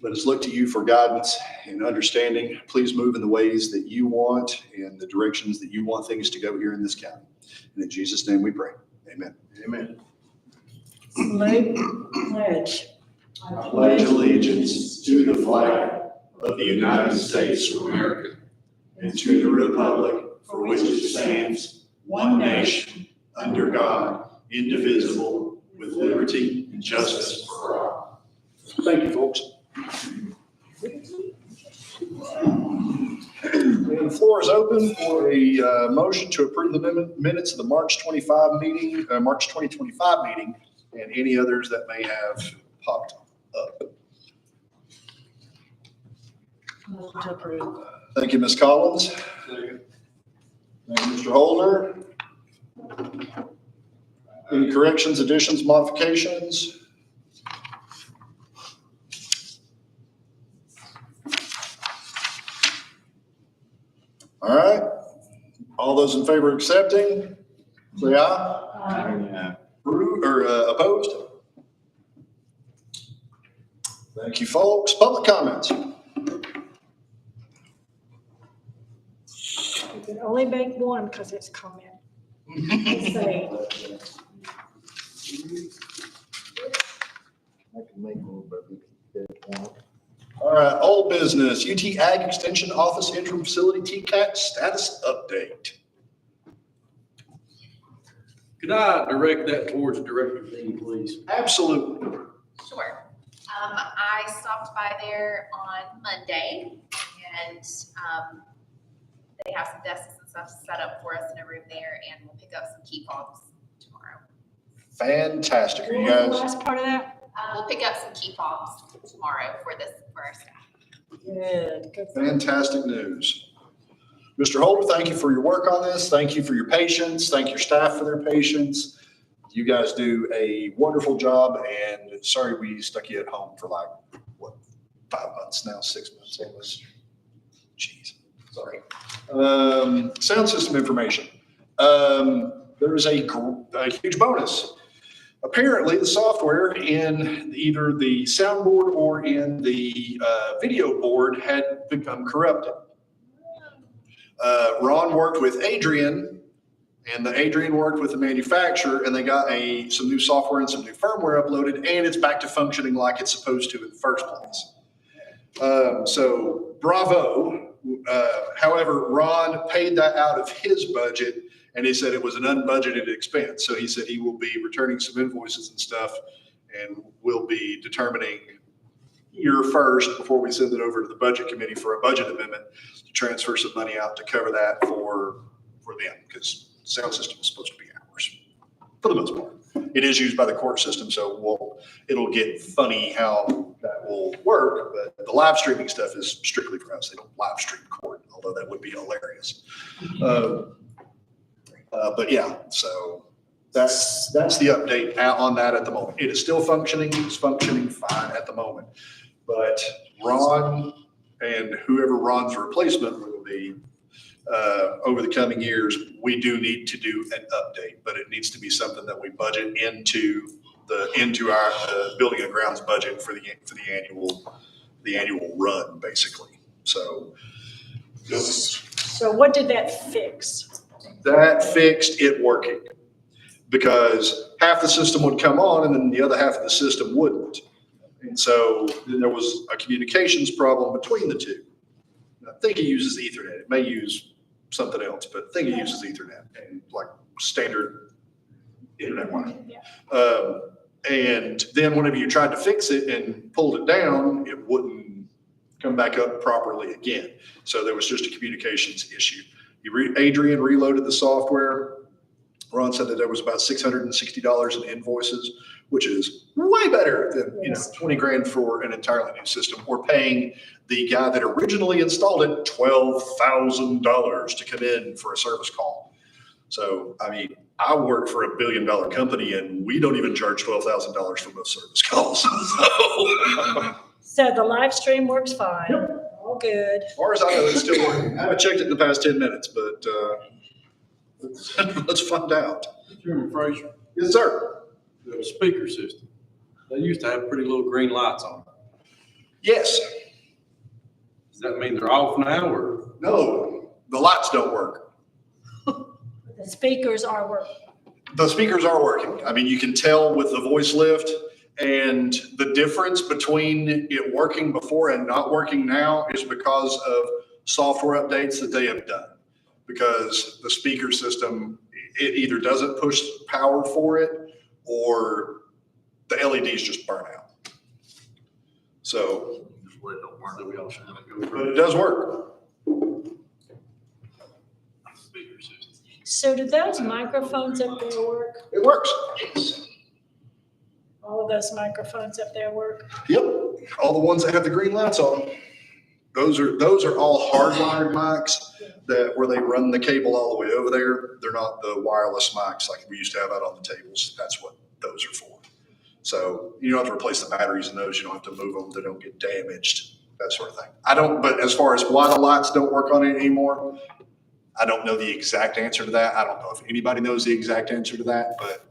Let us look to you for guidance and understanding. Please move in the ways that you want and the directions that you want things to go here in this county. And in Jesus' name we pray. Amen. Amen. Pledge. I pledge allegiance to the flag of the United States of America and to the republic for which it stands, one nation, under God, indivisible, with liberty and justice for all. Thank you, folks. The floor is open for a motion to approve the minutes of the March 2025 meeting and any others that may have popped up. Motion to approve. Thank you, Ms. Collins. Thank you, Mr. Holder. Any corrections, additions, modifications? All right. All those in favor of accepting, say aye. Opposed? Thank you, folks. Public comments. You can only make one because it's comment. Say, All right, old business, UT Ag Extension Office Interim Facility TCAT status update. Could I direct that towards Director Dean, please? Absolutely. Sure. I stopped by there on Monday and, they have some desks and stuff set up for us in a room there and we'll pick up some key fobs tomorrow. Fantastic. Are you What was the guys? last part of that? We'll pick up some key fobs tomorrow for our staff. Good, good. Fantastic news. Mr. Holder, thank you for your work on this. Thank you for your patience. Thank your staff for their patience. You guys do a wonderful job, and sorry we stuck you at home for like, what, 5 months now, 6 months almost. Jeez, sorry. Sound system information. There is a huge bonus. Apparently, the software in either the soundboard or in the video board had become corrupted. Ron worked with Adrian, and Adrian worked with the manufacturer, and they got some new software and some new firmware uploaded, and it's back to functioning like it's supposed to in the first place. So bravo. However, Ron paid that out of his budget, and he said it was an unbudgeted expense. So he said he will be returning some invoices and stuff, and we'll be determining year first before we send it over to the budget committee for a budget amendment to transfer some money out to cover that for them, because sound system is supposed to be ours for the most part. It is used by the court system, so it'll get funny how that will work, but the live streaming stuff is strictly for us. They don't live stream court, although that would be hilarious. But yeah, so that's the update on that at the moment. It is still functioning. It's functioning fine at the moment. But Ron and whoever Ron's replacement will be over the coming years, we do need to do an update, but it needs to be something that we budget into our building and grounds budget for the annual run, basically. So what did that fix? that fixed it working, because half the system would come on and then the other half of the system wouldn't. And so then there was a communications problem between the two. I think it uses Ethernet. It may use something else, but I think it uses Ethernet and like standard internet line. And then whenever you tried to fix it and pulled it down, it wouldn't come back up properly again. So there was just a communications issue. Adrian reloaded the software. Ron said that there was about $660 in invoices, which is way better than, $20,000 for an entirely new system. We're paying the guy that originally installed it $12,000 to come in for a service call. So, I mean, I work for $1 billion company and we don't even charge $12,000 for most service calls. So the live stream works fine. Yep. All good. As far as I know, it's still working. I haven't checked it in the past 10 minutes, but let's find out. Chairman Frazier, Yes, sir. the speaker system, they used to have pretty little green lights on. Yes. Does that mean they're off now or? No, the lights don't work. The speakers are working. The speakers are working. I mean, you can tell with the voice lift, and the difference between it working before and not working now is because of software updates that they have done. Because the speaker system, it either doesn't push power for it or the LEDs just burn out. So, but it does work. So do those microphones up there work? It works. All of those microphones up there work? Yep, all the ones that have the green lights on. Those are all hardwired mics where they run the cable all the way over there. They're not the wireless mics like we used to have out on the tables. That's what those are for. So you don't have to replace the batteries in those. You don't have to move them. They don't get damaged, that sort of thing. But as far as why the lights don't work on it anymore, I don't know the exact answer to that. I don't know if anybody knows the exact answer to that, but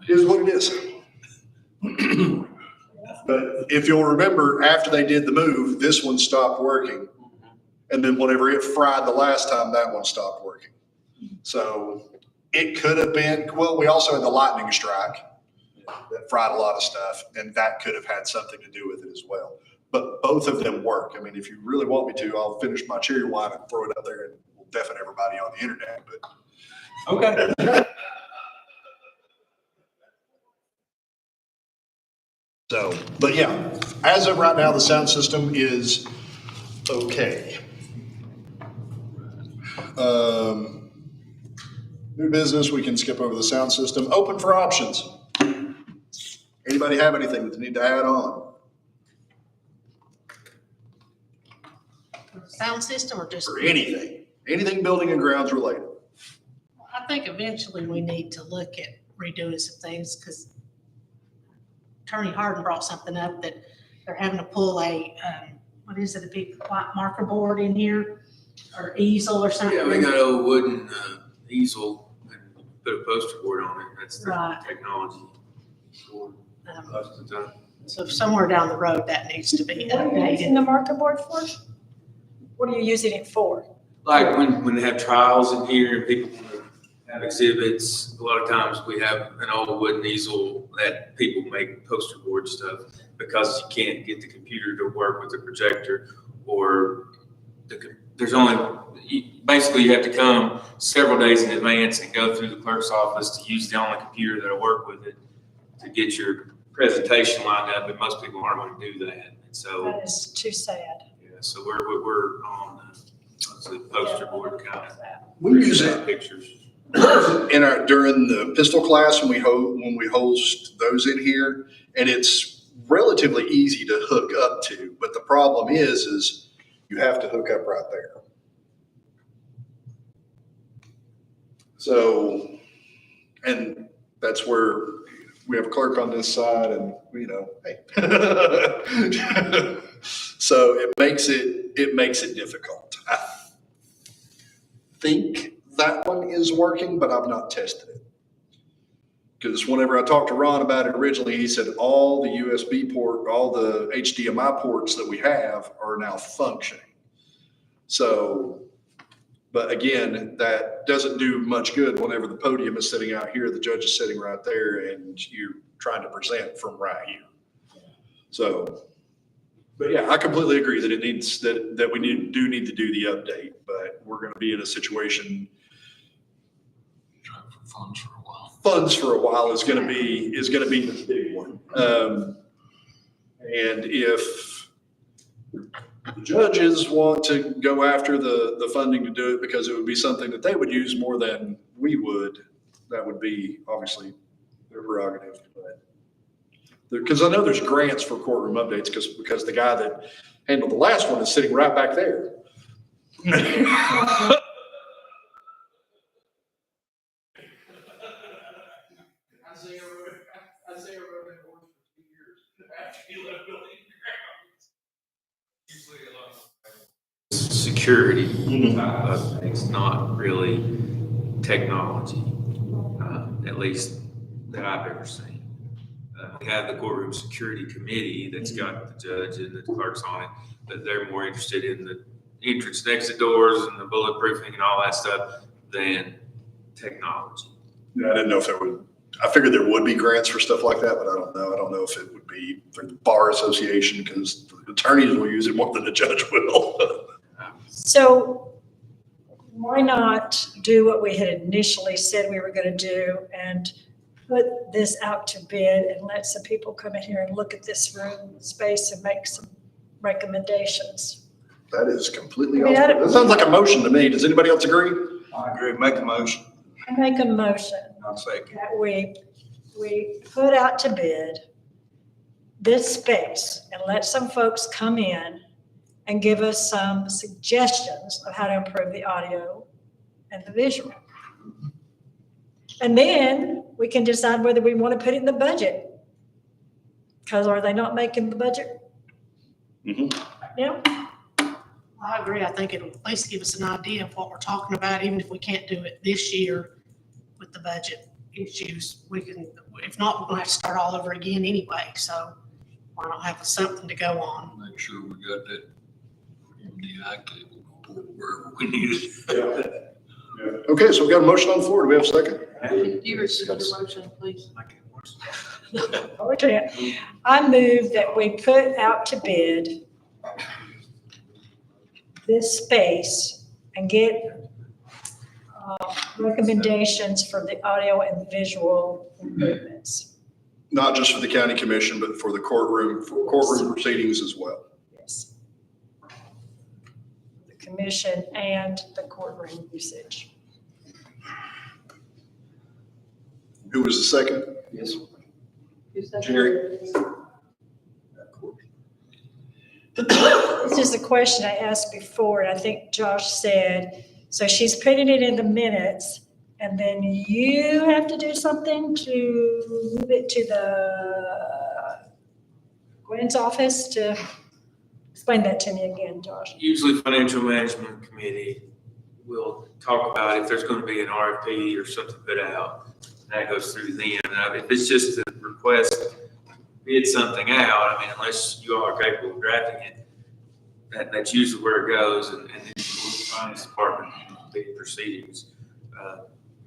it is what it is. But if you'll remember, after they did the move, this one stopped working. And then whenever it fried the last time, that one stopped working. So it could have been, well, we also had the lightning strike that fried a lot of stuff, and that could have had something to do with it as well. But both of them work. I mean, if you really want me to, I'll finish my cherry wine and throw it up there and we'll deafen everybody on the internet. But Okay. So, but yeah, as of right now, the sound system is okay. New business, we can skip over the sound system. Open for options. Anybody have anything that they need to add on? Sound system or just? Or anything building and grounds related. I think eventually we need to look at redoing some things because Attorney Harden brought something up that they're having to pull a, what is it, a big white marker board in here or easel or something? Yeah, we got an old wooden easel and put a poster board on it. That's the Right. technology. Most of the time. So somewhere down the road, that needs to be What are you using updated. the marker board for? What are you using it for? Like when they have trials in here and people have exhibits, a lot of times we have an old wooden easel that people make poster board stuff because you can't get the computer to work with the projector or there's only, basically you have to come several days in advance and go through the clerk's office to use the only computer that'll work with it to get your presentation lined up, and most people aren't going to do that. And so, That is too sad. yeah, so we're on the poster board kind of. We use it Pictures. during the pistol class when we host those in here, and it's relatively easy to hook up to. But the problem is you have to hook up right there. So, and that's where we have a clerk on this side, and hey. So it makes it difficult. I think that one is working, but I've not tested it. Because whenever I talked to Ron about it originally, he said all the USB port, all the HDMI ports that we have are now functioning. So, but again, that doesn't do much good whenever the podium is sitting out here, the judge is sitting right there, and you're trying to present from right here. So, but yeah, I completely agree that it needs, that we do need to do the update, but we're going to be in a situation. Funds for a while is going to be the big one. And if the judges want to go after the funding to do it because it would be something that they would use more than we would, that would be obviously their prerogative. But because I know there's grants for courtroom updates because the guy that handled the last one is sitting right back there. Security type of things, not really technology, at least that I've ever seen. We have the courtroom security committee that's got the judge and the clerks on it, but they're more interested in the entrance and exit doors and the bulletproofing and all that stuff than technology. Yeah, I didn't know if there would, I figured there would be grants for stuff like that, but I don't know. I don't know if it would be for the bar association because the attorneys will use it more than the judge will. So why not do what we had initially said we were going to do and put this out to bid and let some people come in here and look at this room space and make some recommendations? That is completely, I mean, that sounds like a motion to me. Does anybody else agree? I agree. Make a motion. I make a motion I'll second. that we put out to bid this space and let some folks come in and give us some suggestions of how to improve the audio and the visual. And then we can decide whether we want to put it in the budget. Because are they not making the budget? Yeah. I agree. I think it'll at least give us an idea of what we're talking about, even if we can't do it this year with the budget issues. We can, if not, we're gonna have to start all over again anyway. So why not have something to go on? Make sure we got that MDI cable wherever we need it. Okay, so we've got a motion on the floor. Do we have a second? You repeat your motion, please. Oh, we can't. I move that we put out to bid this space and get recommendations for the audio and visual improvements. Not just for the county commission, but for the courtroom proceedings as well. Yes. The commission and the courtroom usage. Who was the second? Who's that? Jerry. This is the question I asked before, and I think Josh said, so she's putting it in the minutes, and then you have to do something to move it to the Gwen's office to, explain that to me again, Josh. Usually financial management committee will talk about if there's going to be an RFP or something put out. That goes through them. Now, if it's just a request to bid something out, I mean, unless you all are capable of drafting it, that's usually where it goes, and then the finance department bid proceedings.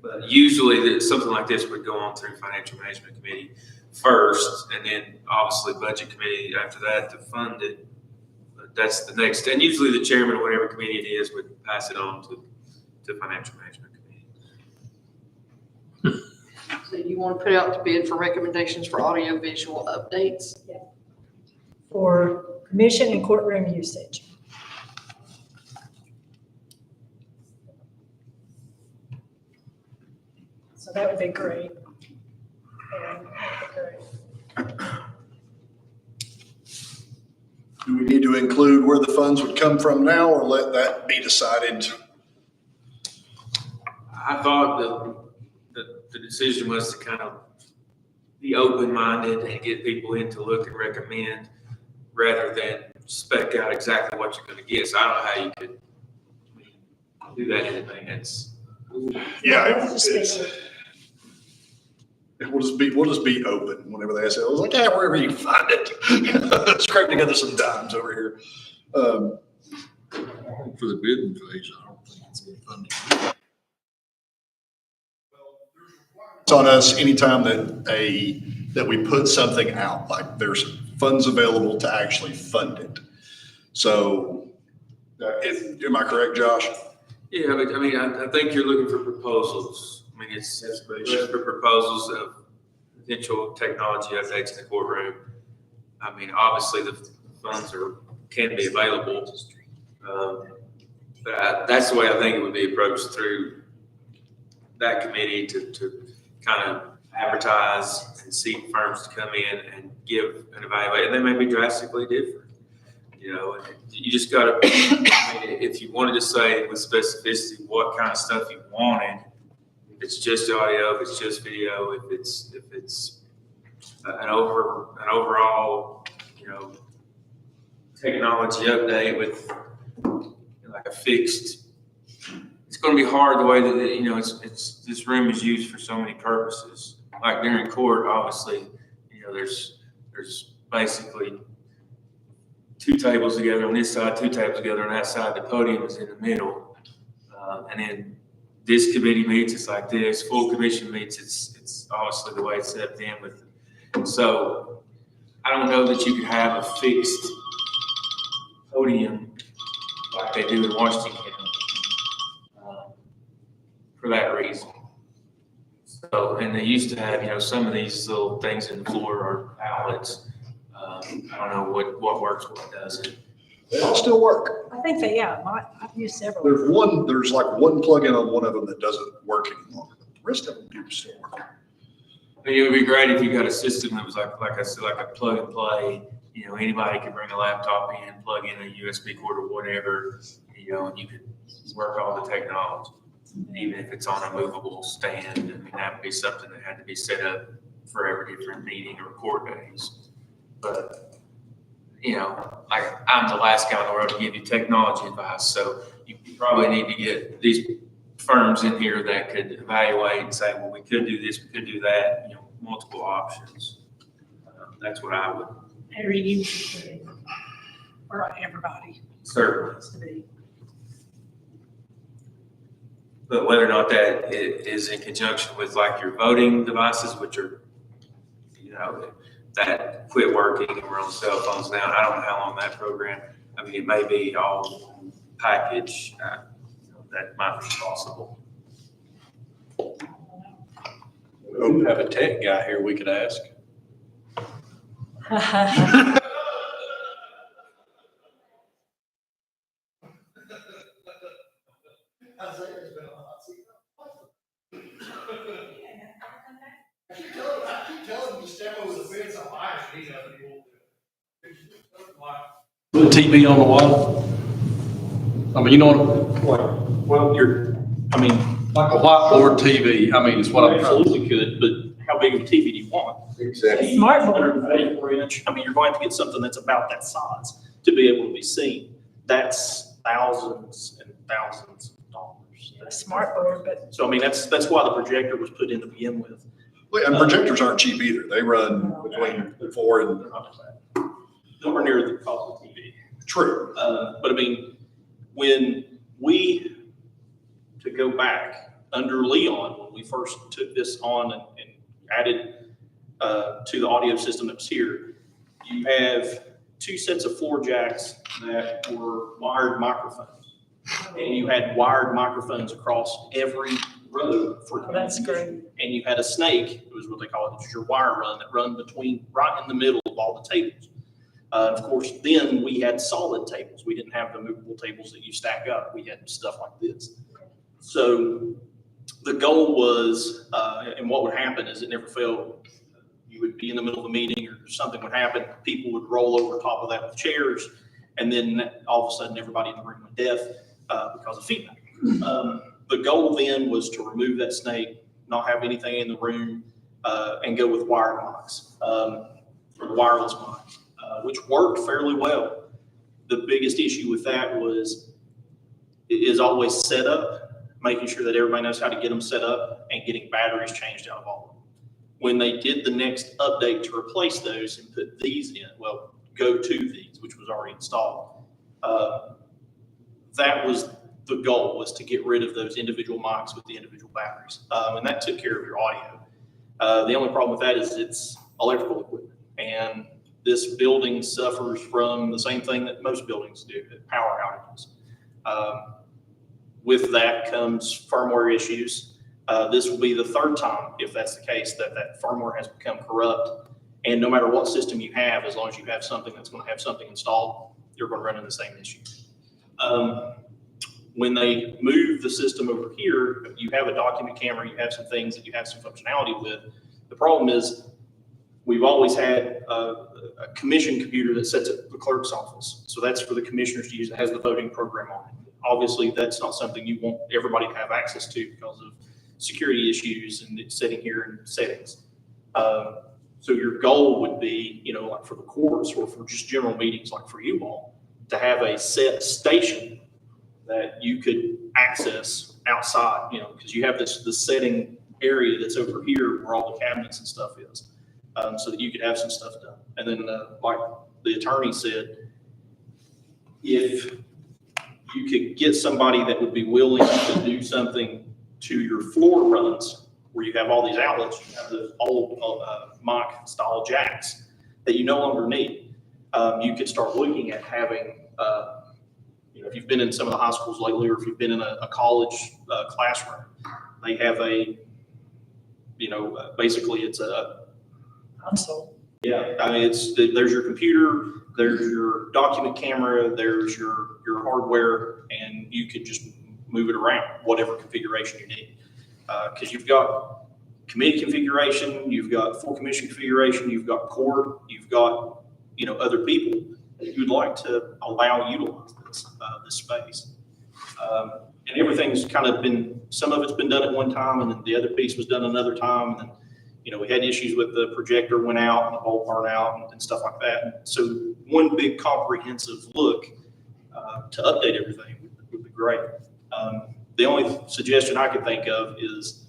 But usually something like this would go on through financial management committee first, and then obviously budget committee after that to fund it. But that's the next, and usually the chairman of whatever committee it is would pass it on to financial management committee. So you want to put out the bid for recommendations for audio visual updates? For commission and courtroom usage. So that would be great. Yeah, that would be great. Do we need to include where the funds would come from now, or let that be decided? I thought the decision was to kind of be open-minded and get people in to look and recommend rather than spec out exactly what you're going to get. So I don't know how you could do that in advance. Yeah, we'll just be open whenever they ask. I was like, yeah, wherever you can find it. Scrape together some dimes over here. For the bidding phase, I don't think it's any funding. It's on us anytime that we put something out, like there's funds available to actually fund it. So, am I correct, Josh? Yeah, but I mean, I think you're looking for proposals. I mean, it's looking for proposals of potential technology updates in the courtroom. I mean, obviously the funds can be available. But that's the way I think it would be approached, through that committee to kind of advertise and seek firms to come in and give an evaluation. And they may be drastically different. You know, you just got to, I mean, if you wanted to say with specificity what kind of stuff you wanted, if it's just audio, if it's just video, if it's an overall, you know, technology update with like a fixed, it's going to be hard the way that, you know, it's this room is used for so many purposes. Like during court, obviously, you know, there's basically two tables together on this side, two tables together on that side. The podium is in the middle. And then this committee meets, it's like this. Full commission meets, it's obviously the way it's set up then. So I don't know that you could have a fixed podium like they do in Washington County for that reason. So, and they used to have, you know, some of these little things in the floor are outlets. I don't know what works, what doesn't. They all still work. I think I've used several. There's like one plug-in on one of them that doesn't work any longer. The rest of them do still work. I mean, it would be great if you got a system that was like I said, like a plug and play. You know, anybody could bring a laptop in, plug in a USB cord or whatever, you know, and you could work all the technology, even if it's on a movable stand. I mean, that would be something that had to be set up for every different meeting or court days. But, you know, like I'm the last guy in the world to give you technology advice. So you probably need to get these firms in here that could evaluate and say, well, we could do this, we could do that, you know, multiple options. That's what I would. Every user, or everybody. Certainly. Has to be. But whether or not that is in conjunction with like your voting devices, which are, you know, that quit working and we're on cell phones now. I don't know how long that program, I mean, it may be all package, that might be possible. We have a tech guy here we could ask. Put a TV on the wall. I mean, you know what? Well, Like a whiteboard TV. I mean, it's what I'm trying to. absolutely could, but how big of a TV do you want? Exactly. Smart board. 184 inch. I mean, you're going to get something that's about that size to be able to be seen. That's thousands and thousands of dollars. A smart board, but So I mean, that's why the projector was put in to begin with. Well, and projectors aren't cheap either. They run between 4 and. Nowhere near the cost of TV. True. But I mean, when we, to go back, under Leon, when we first took this on and added to the audio system that was here, you have 2 sets of floor jacks that were wired microphones. And you had wired microphones across every row for oh, that's great. and you had a snake, it was what they call it, it's your wire run that run between, right in the middle of all the tables. Of course, then we had solid tables. We didn't have the movable tables that you stack up. We had stuff like this. So the goal was, and what would happen is it never failed. You would be in the middle of a meeting or something would happen. People would roll over top of that with chairs. And then all of a sudden, everybody in the room went deaf because of feedback. The goal then was to remove that snake, not have anything in the room, and go with wired mics, or the wireless mics. Which worked fairly well. The biggest issue with that is always set up, making sure that everybody knows how to get them set up and getting batteries changed out of all of them. When they did the next update to replace those and put these in, well, go to these, which was already installed, that was the goal, was to get rid of those individual mics with the individual batteries. And that took care of your audio. The only problem with that is it's electrical equipment. And this building suffers from the same thing that most buildings do, power outages. With that comes firmware issues. This will be the 3rd time, if that's the case, that firmware has become corrupt. And no matter what system you have, as long as you have something that's going to have something installed, you're going to run into the same issue. When they move the system over here, you have a document camera, you have some things that you have some functionality with. The problem is we've always had a commission computer that sits at the clerk's office. So that's for the commissioners to use. It has the voting program on it. Obviously, that's not something you want everybody to have access to because of security issues and it's sitting here in settings. So your goal would be, like for the courts or for just general meetings, like for you all, to have a set station that you could access outside, because you have this setting area that's over here where all the cabinets and stuff is. So that you could have some stuff done. And then, like the attorney said, if you could get somebody that would be willing to do something to your floor runs, where you have all these outlets, you have the old mock style jacks that you no longer need. You could start looking at having, if you've been in some of the high schools lately, or if you've been in a college classroom, they have basically it's a console. Yeah, I mean, there's your computer, there's your document camera, there's your hardware, and you could just move it around, whatever configuration you need. Because you've got committee configuration, you've got full commission configuration, you've got court, you've got, other people that you'd like to allow utilize this space. And everything's kind of been, some of it's been done at one time, and then the other piece was done another time, and then we had issues with the projector went out and the bulb burned out and stuff like that. And so one big comprehensive look to update everything would be great. The only suggestion I could think of is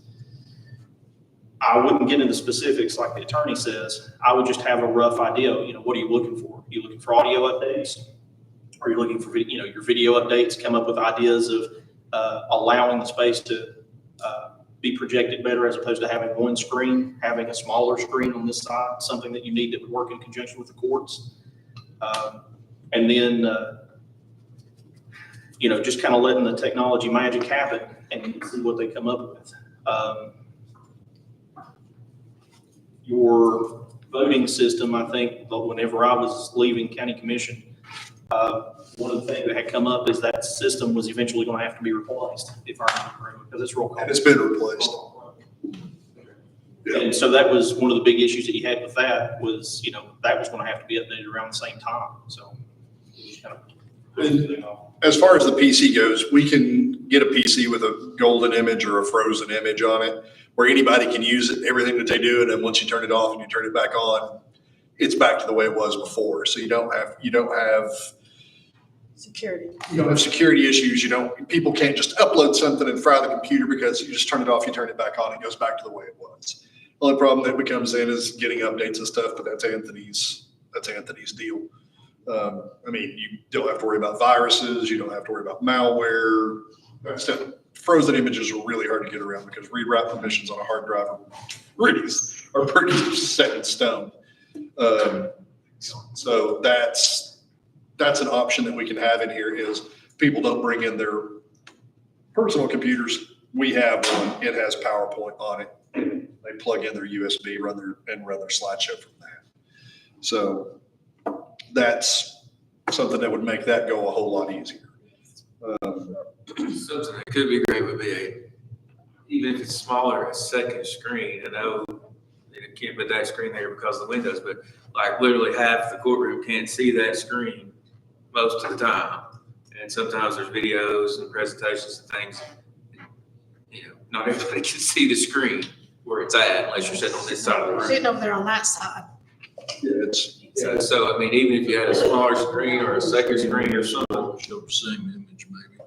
I wouldn't get into specifics like the attorney says. I would just have a rough idea. What are you looking for? Are you looking for audio updates? Are you looking for your video updates? Come up with ideas of allowing the space to be projected better as opposed to having one screen, having a smaller screen on this side, something that you need that would work in conjunction with the courts. And then, just kind of letting the technology magic happen and see what they come up with. your voting system, I think, but whenever I was leaving county commission, one of the things that had come up is that system was eventually going to have to be replaced, if I remember correctly, because it's roll call. And it's been replaced. And so that was one of the big issues that you had with that was, that was going to have to be updated around the same time. So it was kind of pushed everything off. As far as the PC goes, we can get a PC with a golden image or a frozen image on it where anybody can use it, everything that they do. And then once you turn it off and you turn it back on, it's back to the way it was before. So you don't have security issues. People can't just upload something and fry the computer because you just turn it off, you turn it back on, it goes back to the way it was. The only problem that becomes in is getting updates and stuff, but that's Anthony's deal. You don't have to worry about viruses. You don't have to worry about malware. Frozen images are really hard to get around because read-write permissions on a hard drive are pretty set in stone. So that's an option that we can have in here is people don't bring in their personal computers. We have one. It has PowerPoint on it. They plug in their USB, run their slideshow from that. So that's something that would make that go a whole lot easier. Something that could be great would be even if it's smaller, a second screen. I know you can't put that screen there because of the windows, but like literally half the courtroom can't see that screen most of the time. And sometimes there's videos and presentations and things. Not everybody can see the screen where it's at unless you're sitting on this side of the room. Sitting over there on that side. Yeah, So even if you had a smaller screen or a second screen or something. Show the same image, maybe.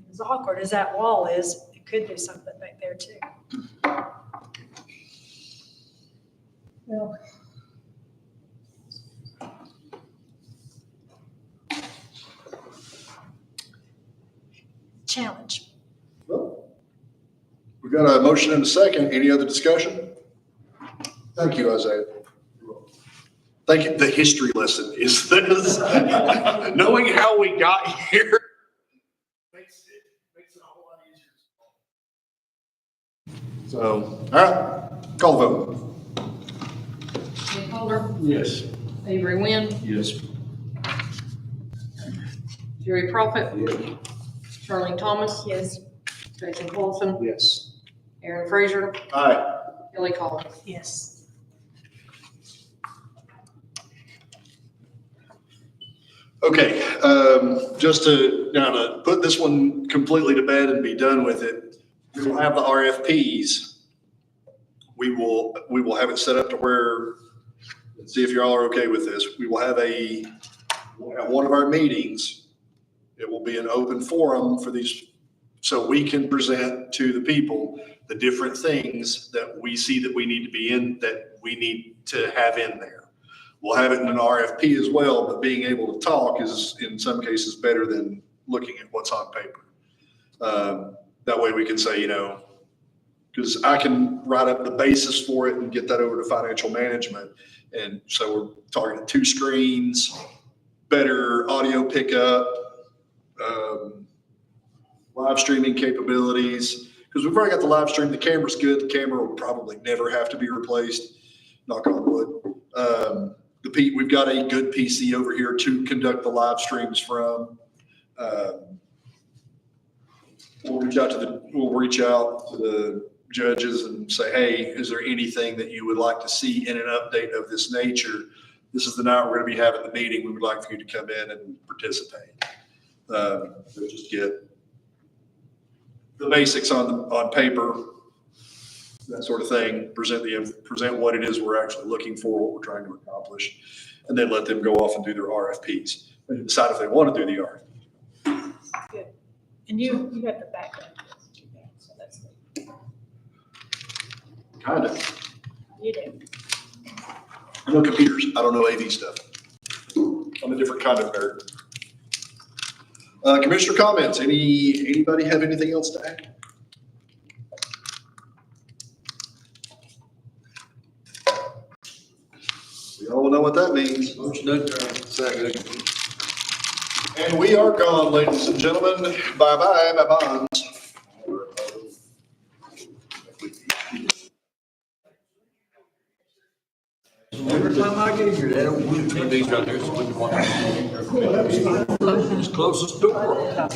As awkward as that wall is, it could do something back there too. Well. Challenge. We've got a motion and a second. Any other discussion? Thank you, Isaiah. Thank you. The history lesson is this. Knowing how we got here makes it a whole lot easier. So, all right, call vote. Ken Holder, Yes. Avery Wynn, Yes. Jerry Prophet, Charlene Thomas, Yes. Jason Colson, Yes. Aaron Frazier, Aye. Kelly Collins. Yes. Okay, just to put this one completely to bed and be done with it, we will have the RFPs. We will have it set up to where, let's see if you all are okay with this. We will have at one of our meetings, it will be an open forum for these, so we can present to the people the different things that we see that we need to be in, that we need to have in there. We'll have it in an RFP as well, but being able to talk is in some cases better than looking at what's on paper. That way we can say, because I can write up the basis for it and get that over to financial management. And so we're targeting 2 screens, better audio pickup, live streaming capabilities. Because we've already got the live stream, the camera's good. The camera will probably never have to be replaced, knock on wood. We've got a good PC over here to conduct the live streams from. We'll reach out to the judges and say, hey, is there anything that you would like to see in an update of this nature? This is the night we're going to be having the meeting. We would like for you to come in and participate. We'll just get the basics on paper, that sort of thing, present what it is we're actually looking for, what we're trying to accomplish, and then let them go off and do their RFPs and decide if they want to do the RFP. Good. And you got the background. So that's good. Kind of. You do. I know computers. I don't know AV stuff. I'm a different kind of nerd. Commissioner comments. Anybody have anything else to add? We all know what that means. Motion adjourned. Second. And we are gone, ladies and gentlemen. Bye-bye, my bonds. Every time I get here, that old blue TV's right there, so we can watch. It's closest door.